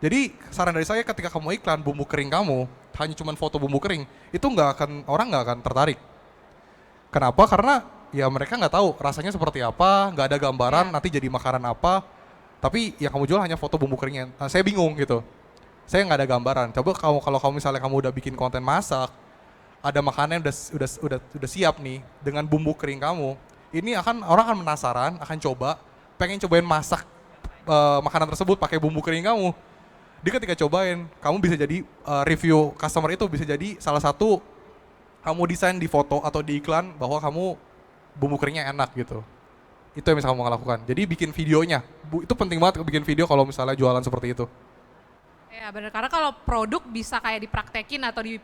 Jadi saran dari saya ketika kamu iklan bumbu kering kamu, hanya cuma foto bumbu kering, itu orang nggak akan tertarik. Kenapa? Karena ya mereka nggak tahu rasanya seperti apa, nggak ada gambaran nanti jadi makanan apa. Tapi yang kamu jual hanya foto bumbu keringnya. Nah, saya bingung gitu. Saya nggak ada gambaran. Coba kalau kamu misalnya kamu udah bikin konten masak, ada makanan yang udah siap nih dengan bumbu kering kamu. Ini orang akan penasaran, akan pengen cobain masak makanan tersebut pakai bumbu kering kamu. Dia ketika cobain, kamu bisa jadi review customer itu bisa jadi salah satu kamu desain di foto atau di iklan bahwa kamu bumbu keringnya enak gitu. Itu yang bisa kamu lakukan. Jadi bikin videonya. Itu penting banget bikin video kalau misalnya jualan seperti itu. Ya benar, karena kalau produk bisa kayak dipraktekin atau di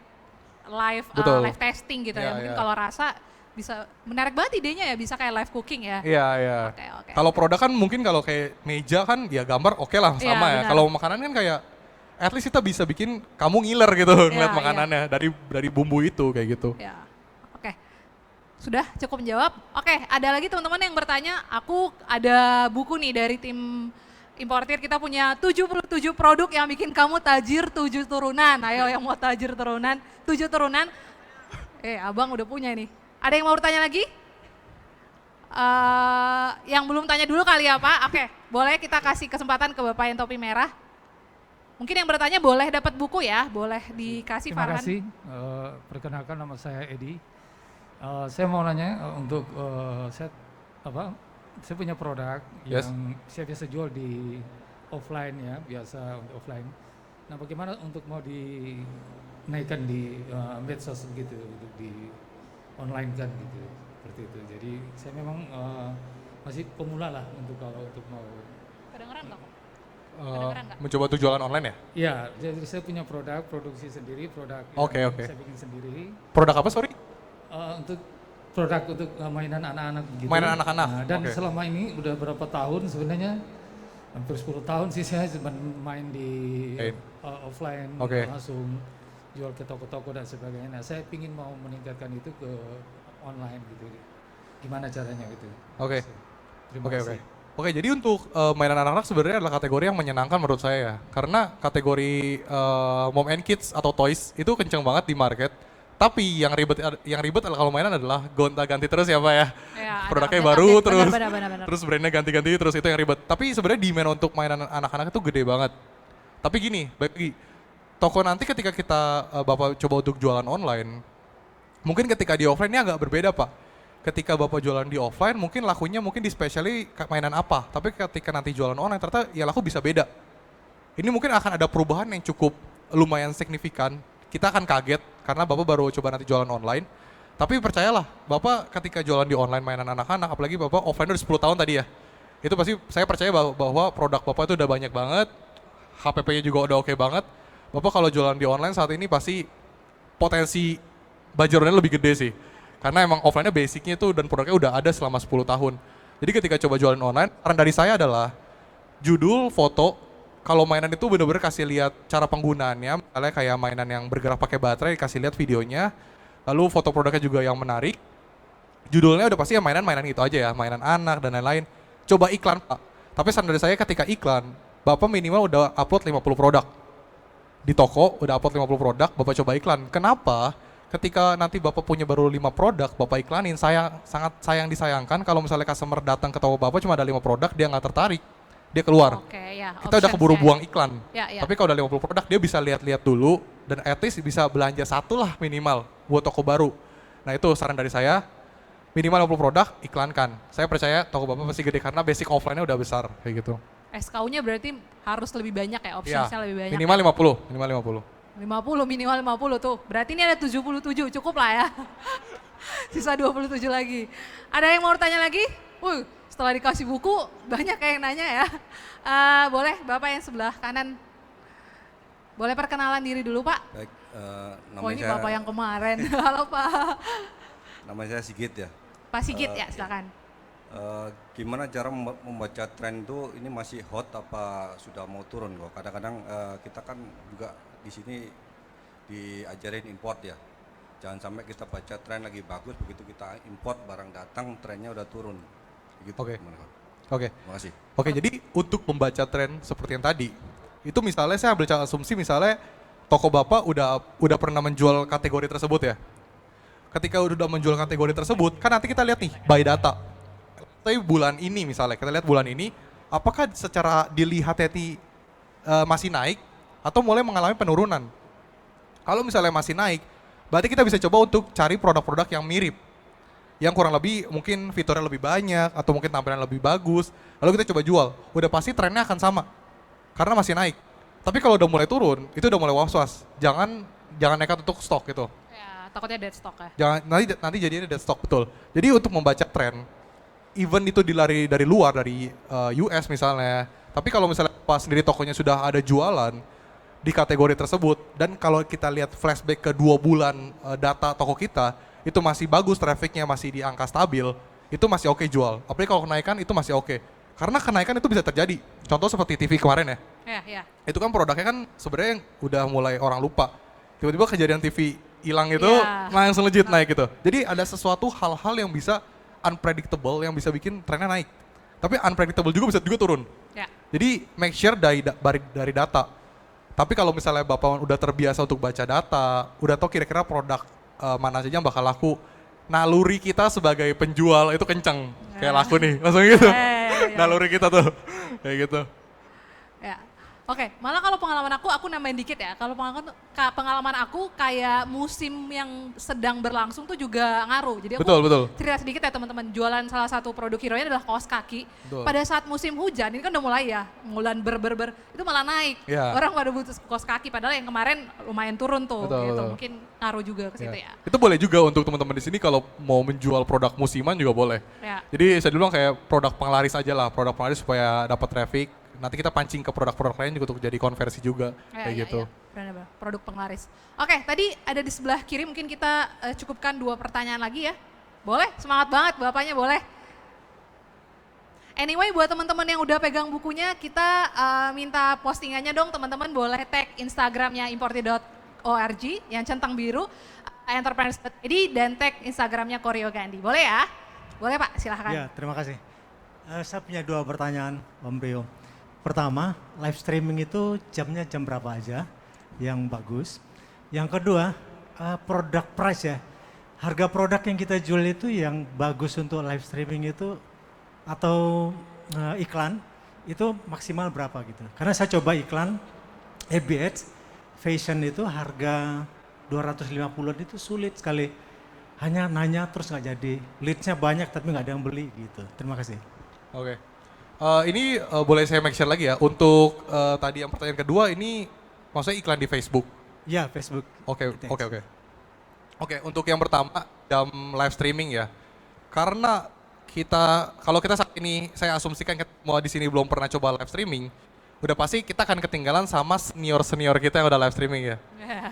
live live testing gitu ya. Mungkin kalau rasa bisa menarik banget idenya ya, bisa kayak live cooking ya. Iya, iya. Oke. Kalau produk kan mungkin kalau kayak meja kan ya gambar oke lah sama ya. Kalau makanan kan kayak at least kita bisa bikin kamu ngiler gitu ngeliat makanannya dari bumbu itu kayak gitu. Ya. Oke. Sudah cukup menjawab. Oke, ada lagi teman-teman yang bertanya, aku ada buku nih dari tim importir, kita punya 77 produk yang bikin kamu tajir 7 turunan. Ayo yang mau tajir turunan, 7 turunan. Abang udah punya nih. Ada yang mau bertanya lagi? Yang belum tanya dulu kali ya Pak. Oke, boleh kita kasih kesempatan ke Bapak yang topi merah. Mungkin yang bertanya boleh dapat buku ya, boleh dikasih Farhan. Terima kasih, perkenalkan nama saya Edi. Saya mau nanya untuk saya punya produk yang saya biasa jual di offline ya, biasa untuk offline. Nah bagaimana untuk mau dinaikkan di medsos gitu, untuk di online kan gitu, seperti itu. Jadi saya memang masih pemula lah untuk mau. Kedengeran nggak kok? Mencoba untuk jualan online ya? Iya, jadi saya punya produksi sendiri, Oke. saya bikin sendiri. Produk apa sorry? Untuk produk untuk mainan anak-anak gitu. Mainan anak-anak. Dan selama ini udah berapa tahun sebenarnya, hampir 10 tahun sih saya cuma main di offline, langsung jual ke toko-toko dan sebagainya. Nah, saya ingin mau meningkatkan itu ke online gitu. Gimana caranya gitu? Oke. Terima kasih. Oke, jadi untuk mainan anak-anak sebenarnya adalah kategori yang menyenangkan menurut saya ya. Karena kategori mom and kids atau toys itu kenceng banget di market. Tapi yang ribet adalah kalau mainan adalah gonta-ganti terus ya Pak ya. Produknya baru terus, terus brandnya ganti-ganti terus, itu yang ribet. Tapi sebenarnya demand untuk mainan anak-anak itu gede banget. Tapi gini, bagi toko nanti ketika kita Bapak coba untuk jualan online, mungkin ketika di offline ini agak berbeda Pak. Ketika Bapak jualan di offline mungkin lakunya di specially mainan apa. Tapi ketika nanti jualan online ternyata ya laku bisa beda. Ini mungkin akan ada perubahan yang cukup lumayan signifikan. Kita akan kaget karena Bapak baru coba nanti jualan online. Tapi percayalah, Bapak ketika jualan di online mainan anak-anak, apalagi Bapak offline udah 10 tahun tadi ya. Itu pasti saya percaya bahwa produk Bapak itu udah banyak banget, HPP-nya juga udah oke banget. Bapak kalau jualan di online saat ini pasti potensi bajarannya lebih gede sih. Karena emang offline-nya basicnya itu dan produknya udah ada selama 10 tahun. Jadi ketika coba jualan online, saran dari saya adalah judul, foto. Kalau mainan itu benar-benar kasih lihat cara penggunaannya, misalnya kayak mainan yang bergerak pakai baterai, kasih lihat videonya, lalu foto produknya juga yang menarik. Judulnya udah pasti ya mainan-mainan itu aja ya, mainan anak dan lain-lain. Coba iklan Pak. Tapi saran dari saya ketika iklan, Bapak minimal udah upload 50 produk. Di toko udah upload 50 produk, Bapak coba iklan. Kenapa? Ketika nanti Bapak punya baru 5 produk, Bapak iklanin, sangat sayang disayangkan kalau misalnya customer datang ke toko Bapak cuma ada 5 produk, dia nggak tertarik. Dia keluar. Kita udah keburu buang iklan. Tapi kalau udah 50 produk dia bisa lihat-lihat dulu dan at least bisa belanja satu lah minimal buat toko baru. Nah itu saran dari saya, minimal 50 produk iklankan. Saya percaya toko Bapak pasti gede karena basic offline-nya udah besar kayak gitu. SKU-nya berarti harus lebih banyak ya, opsinya lebih banyak. Minimal 50. Minimal 50 tuh. Berarti ini ada 77, cukup lah ya. Sisa 27 lagi. Ada yang mau bertanya lagi? Setelah dikasih buku, banyak yang nanya ya. Boleh Bapak yang sebelah kanan. Boleh perkenalan diri dulu Pak? Baik, ini Bapak yang kemarin. Halo Pak. Nama saya Sigit ya. Pak Sigit ya, silakan. Gimana cara membaca tren itu, ini masih hot apa sudah mau turun kok? Kadang-kadang kita kan juga di sini diajarin import ya. Jangan sampai kita baca tren lagi bagus, begitu kita import barang datang trennya udah turun. gitu. Oke. Gimana, Kak? Oke. Terima kasih. Oke, jadi untuk membaca tren seperti yang tadi, itu misalnya saya ambil asumsi misalnya toko Bapak udah pernah menjual kategori tersebut ya. Ketika udah menjual kategori tersebut, kan nanti kita lihat nih by data. Tapi bulan ini misalnya, kita lihat bulan ini, apakah secara dilihatnya masih naik atau mulai mengalami penurunan? Kalau misalnya masih naik, berarti kita bisa coba untuk cari produk-produk yang mirip, yang kurang lebih mungkin fiturnya lebih banyak atau mungkin tampilan lebih bagus, lalu kita coba jual. Udah pasti trennya akan sama, karena masih naik. Tapi kalau udah mulai turun, itu udah mulai was-was. Jangan nekat untuk stok gitu. Ya, takutnya dead stock ya. Jangan nanti jadinya dead stock, betul. Jadi untuk membaca tren, even itu dilari dari luar, dari US misalnya, tapi kalau misalnya pas sendiri tokonya sudah ada jualan di kategori tersebut, dan kalau kita lihat flashback ke 2 bulan data toko kita, itu masih bagus, trafficnya masih di angka stabil, itu masih oke jual. Apalagi kalau kenaikan itu masih oke. Karena kenaikan itu bisa terjadi. Contoh seperti TV kemarin ya. Ya. Itu kan produknya kan sebenarnya udah mulai orang lupa. Tiba-tiba kejadian TV hilang itu langsung legit naik gitu. Jadi ada sesuatu hal-hal yang bisa unpredictable yang bisa bikin trennya naik. Tapi unpredictable juga bisa juga turun. Ya. Jadi make sure dari data. Tapi kalau misalnya Bapak udah terbiasa untuk baca data, udah tahu kira-kira produk mana saja yang bakal laku, naluri kita sebagai penjual itu kenceng. Kayak laku nih, langsung gitu. Naluri kita tuh, kayak gitu. Ya. Oke, malah kalau pengalaman aku nambahin dikit ya. Kalau pengalaman aku kayak musim yang sedang berlangsung tuh juga ngaruh. Jadi aku Betul. cerita sedikit ya teman-teman. Jualan salah satu produk hero-nya adalah kaos kaki. Betul. Pada saat musim hujan, ini kan udah mulai ya, bulan ber itu malah naik. Ya. Orang pada butuh kaos kaki, padahal yang kemarin lumayan turun tuh. Betul, gitu. betul. Mungkin ngaruh juga ke situ ya. Itu boleh juga untuk teman-teman di sini kalau mau menjual produk musiman juga boleh. Ya. Jadi saya dulu kayak produk penglaris aja lah, produk penglaris supaya dapat traffic. Nanti kita pancing ke produk-produk lain juga untuk jadi konversi juga, kayak gitu. Benar-benar, produk penglaris. Oke, tadi ada di sebelah kiri, mungkin kita cukupkan 2 pertanyaan lagi ya. Boleh? Semangat banget Bapaknya, boleh. Anyway, buat teman-teman yang udah pegang bukunya, kita minta postingannya dong teman-teman. Boleh tag Instagramnya importi.org yang centang biru, entrepreneurs.id, dan tag Instagramnya Koryo Gandhi. Boleh ya? Boleh Pak, silahkan. Ya, terima kasih. Saya punya 2 pertanyaan, Om Rio. Pertama, live streaming itu jamnya jam berapa aja yang bagus. Yang kedua, produk price ya. Harga produk yang kita jual itu yang bagus untuk live streaming itu atau iklan itu maksimal berapa gitu. Karena saya coba iklan FB Ads, fashion itu harga 250-an itu sulit sekali. Hanya nanya terus nggak jadi. Leads-nya banyak tapi nggak ada yang beli gitu. Terima kasih. Oke. Ini boleh saya make sure lagi ya, untuk tadi yang pertanyaan kedua ini maksudnya iklan di Facebook? Ya, Facebook. Oke, untuk yang pertama, jam live streaming ya. Karena kalau kita saat ini, saya asumsikan mau di sini belum pernah coba live streaming, udah pasti kita akan ketinggalan sama senior kita yang udah live streaming ya.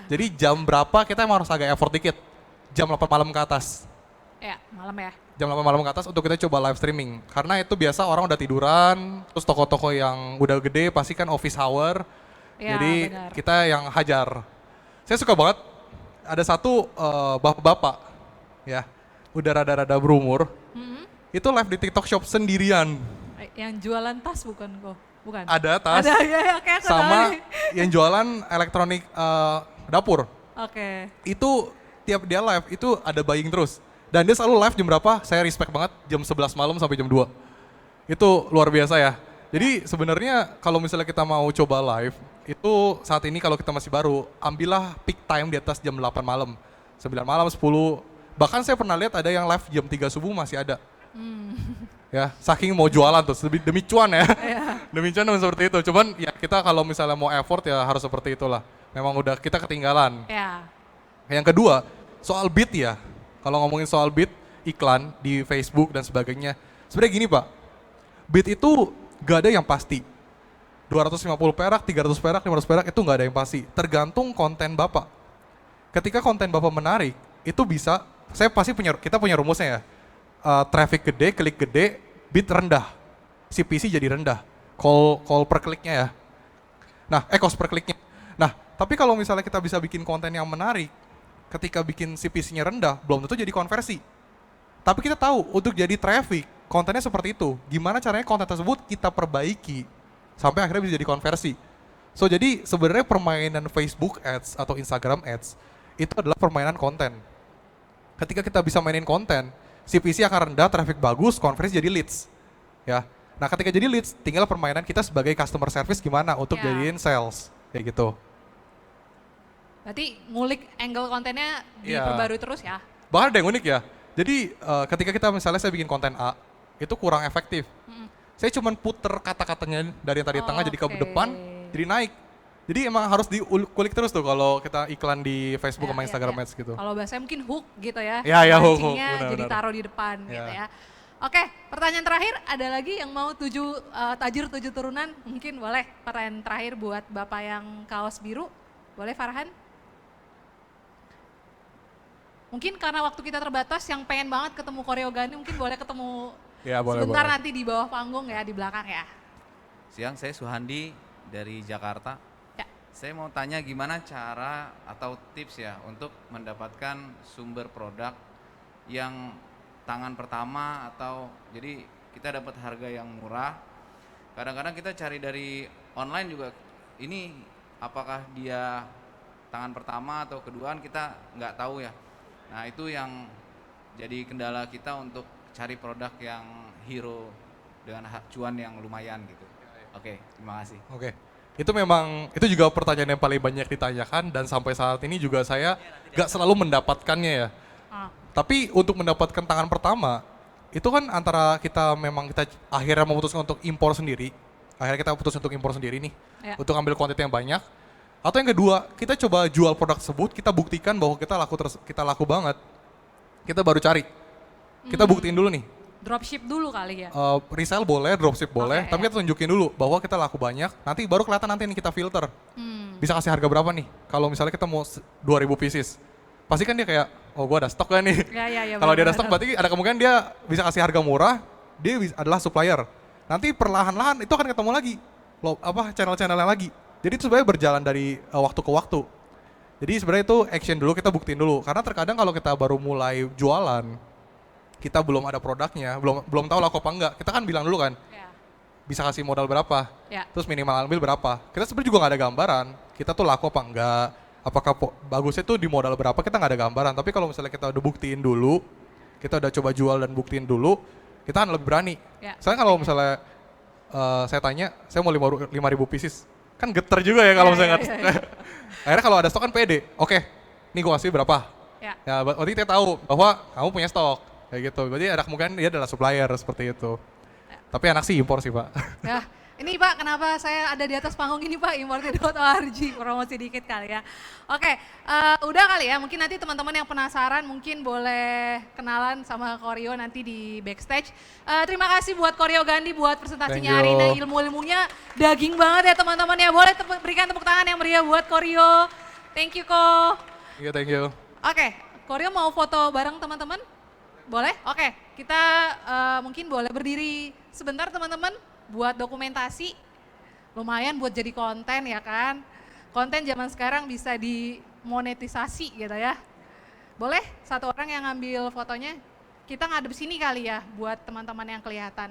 Jadi jam berapa kita emang harus agak effort dikit, jam 8 malam ke atas. Ya, malam ya. Jam 8 malam ke atas untuk kita coba live streaming. Karena itu biasa orang udah tiduran, terus toko-toko yang udah gede pasti kan office hour. Ya, jadi benar. kita yang hajar. Saya suka banget, ada satu bapak-bapak ya, udah rada-rada berumur, itu live di TikTok Shop sendirian. Yang jualan tas bukan kok? Bukan? Ada tas, Ada, ya, kayak aku tahu sama nih. yang jualan elektronik dapur. Oke. Itu tiap dia live, itu ada buying terus. Dan dia selalu live jam berapa? Saya respect banget, jam 11 malam sampai jam 2. Itu luar biasa ya. Jadi sebenarnya kalau misalnya kita mau coba live, itu saat ini kalau kita masih baru, ambillah peak time di atas jam 8 malam. 9 malam, 10. Bahkan saya pernah lihat ada yang live jam 3 subuh masih ada. Ya, saking mau jualan tuh, demi cuan ya. Demi cuan seperti itu. Cuman ya kita kalau misalnya mau effort ya harus seperti itulah. Memang udah kita ketinggalan. Ya. Yang kedua, soal bid ya. Kalau ngomongin soal bid, iklan di Facebook dan sebagainya. Sebenarnya gini Pak, bid itu gak ada yang pasti. 250 perak, 300 perak, 500 perak itu gak ada yang pasti. Tergantung konten Bapak. Ketika konten Bapak menarik, itu bisa, kita punya rumusnya ya. Traffic gede, klik gede, bid rendah. CPC jadi rendah. Call per kliknya ya. Nah, cost per kliknya. Nah, tapi kalau misalnya kita bisa bikin konten yang menarik, ketika bikin CPC-nya rendah, belum tentu jadi konversi. Tapi kita tahu untuk jadi traffic, kontennya seperti itu. Gimana caranya konten tersebut kita perbaiki sampai akhirnya bisa jadi konversi. So jadi sebenarnya permainan Facebook Ads atau Instagram Ads itu adalah permainan konten. Ketika kita bisa mainin konten, CPC akan rendah, traffic bagus, konversi jadi leads. Ya. Nah, ketika jadi leads, tinggal permainan kita sebagai customer service gimana untuk jadiin sales kayak gitu. Berarti ngulik angle kontennya diperbarui terus ya? Bahkan ada yang unik ya. Jadi ketika kita misalnya saya bikin konten A, itu kurang efektif. Saya cuma puter kata-katanya dari yang tadi tengah jadi ke depan, jadi naik. Jadi emang harus dikulik terus tuh kalau kita iklan di Facebook sama Instagram Ads gitu. Kalau bahasanya mungkin hook gitu ya. Ya hook. Jadi taruh di depan gitu ya. Oke, pertanyaan terakhir ada lagi yang mau tajir 7 turunan? Mungkin boleh pertanyaan terakhir buat Bapak yang kaos biru. Boleh Farhan? Mungkin karena waktu kita terbatas, yang pengen banget ketemu Koryo Gandhi mungkin boleh ketemu sebentar nanti di bawah panggung ya, di belakang ya. Siang, saya Suhandi dari Jakarta. Ya. Saya mau tanya gimana cara atau tips ya untuk mendapatkan sumber produk yang tangan pertama, atau jadi kita dapat harga yang murah. Kadang-kadang kita cari dari online juga, ini apakah dia tangan pertama atau keduaan kita nggak tahu ya. Nah itu yang jadi kendala kita untuk cari produk yang hero dengan cuan yang lumayan gitu. Oke, terima kasih. Oke. Itu juga pertanyaan yang paling banyak ditanyakan dan sampai saat ini juga saya gak selalu mendapatkannya ya. Tapi untuk mendapatkan tangan pertama, itu kan antara kita akhirnya memutuskan untuk impor sendiri. Akhirnya kita putus untuk impor sendiri nih, untuk ambil kuantitas yang banyak. Atau yang kedua, kita coba jual produk tersebut, kita buktikan bahwa kita laku banget. Kita baru cari. Kita buktiin dulu nih. Dropship dulu kali ya? Resell boleh, dropship boleh, tapi kita tunjukin dulu bahwa kita laku banyak, nanti baru kelihatan nanti nih kita filter. Bisa kasih harga berapa nih? Kalau misalnya kita mau 2.000 pieces, pasti kan dia kayak, oh gua ada stok kan nih. Kalau dia ada stok berarti ada kemungkinan dia bisa kasih harga murah, dia adalah supplier. Nanti perlahan-lahan itu akan ketemu lagi, channel-channelnya lagi. Jadi itu sebenarnya berjalan dari waktu ke waktu. Jadi sebenarnya itu action dulu, kita buktiin dulu. Karena terkadang kalau kita baru mulai jualan, kita belum ada produknya, belum tahu laku apa enggak. Kita kan bilang dulu kan, bisa kasih modal berapa, terus minimal ambil berapa. Kita sebenarnya juga nggak ada gambaran, kita tuh laku apa enggak, apakah bagusnya tuh di modal berapa, kita nggak ada gambaran. Tapi kalau misalnya kita udah buktiin dulu, kita udah coba jual dan buktiin dulu, kita kan lebih berani. Soalnya kalau misalnya saya tanya, saya mau 5.000 pieces, kan geter juga ya kalau misalnya akhirnya kalau ada stok kan pede, oke, nih gue kasih berapa. Ya berarti kita tahu bahwa kamu punya stok. Kayak gitu, berarti ada kemungkinan dia adalah supplier seperti itu. Tapi anak sih impor sih Pak. Ya, ini Pak kenapa saya ada di atas panggung ini Pak, imported.org, promosi dikit kali ya. Oke, udah kali ya, mungkin nanti teman-teman yang penasaran mungkin boleh kenalan sama Koryo nanti di backstage. Terima kasih buat Koryo Gandhi buat presentasinya hari ini, ilmu-ilmunya daging banget ya teman-teman ya. Boleh berikan tepuk tangan yang meriah buat Koryo. Thank you Ko. Thank you. Oke, Koryo mau foto bareng teman-teman? Boleh? Oke, kita mungkin boleh berdiri sebentar teman-teman buat dokumentasi. Lumayan buat jadi konten ya kan. Konten zaman sekarang bisa dimonetisasi gitu ya. Boleh satu orang yang ngambil fotonya? Kita ngadep sini kali ya buat teman-teman yang kelihatan.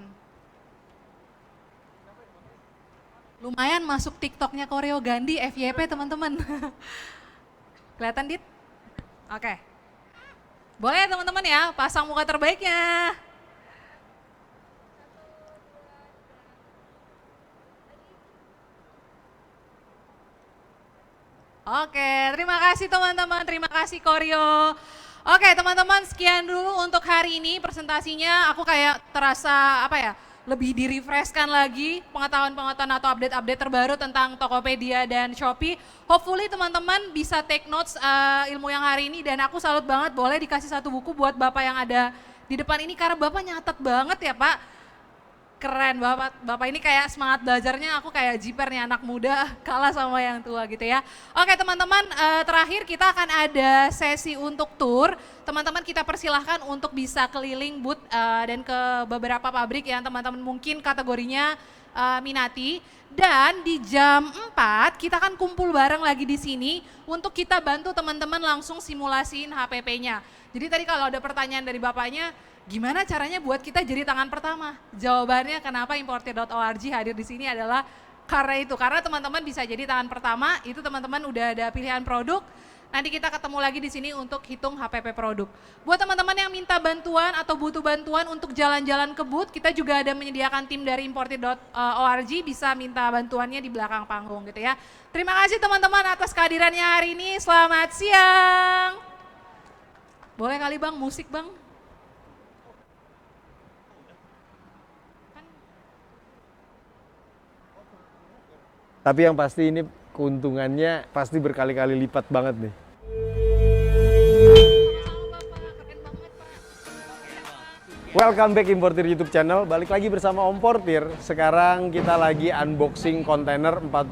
Lumayan masuk TikToknya Koryo Gandhi FYP teman-teman. Kelihatan Dit? Oke. Boleh teman-teman ya, pasang muka terbaiknya. Oke, terima kasih teman-teman, terima kasih Koryo. Oke teman-teman, sekian dulu untuk hari ini presentasinya. Aku kayak terasa lebih di-refreshkan lagi pengetahuan-pengetahuan atau update-update terbaru tentang Tokopedia dan Shopee. Hopefully teman-teman bisa take notes ilmu yang hari ini, dan aku salut banget boleh dikasih satu buku buat Bapak yang ada di depan ini karena Bapak nyatet banget ya Pak. Keren Bapak ini kayak semangat belajarnya aku kayak jiper nih, anak muda kalah sama yang tua gitu ya. Oke teman-teman, terakhir kita akan ada sesi untuk tour. Teman-teman kita persilahkan untuk bisa keliling booth dan ke beberapa pabrik yang teman-teman mungkin kategorinya minati. Dan di jam 4 kita akan kumpul bareng lagi di sini untuk kita bantu teman-teman langsung simulasiin HPP-nya. Jadi tadi kalau ada pertanyaan dari Bapaknya, Gimana caranya buat kita jadi tangan pertama? Jawabannya kenapa importir.org hadir di sini adalah karena itu. Karena teman-teman bisa jadi tangan pertama, itu teman-teman udah ada pilihan produk. Nanti kita ketemu lagi di sini untuk hitung HPP produk. Buat teman-teman yang minta bantuan atau butuh bantuan untuk jalan-jalan ke booth, kita juga ada menyediakan tim dari importir.org, bisa minta bantuannya di belakang panggung gitu ya. Terima kasih teman-teman atas kehadirannya hari ini. Selamat siang. Boleh kali Bang, musik Bang? Tapi yang pasti ini keuntungannya pasti berkali-kali lipat banget nih. Welcome back Importir YouTube channel, balik lagi bersama Om Portir. Sekarang kita lagi unboxing kontainer 40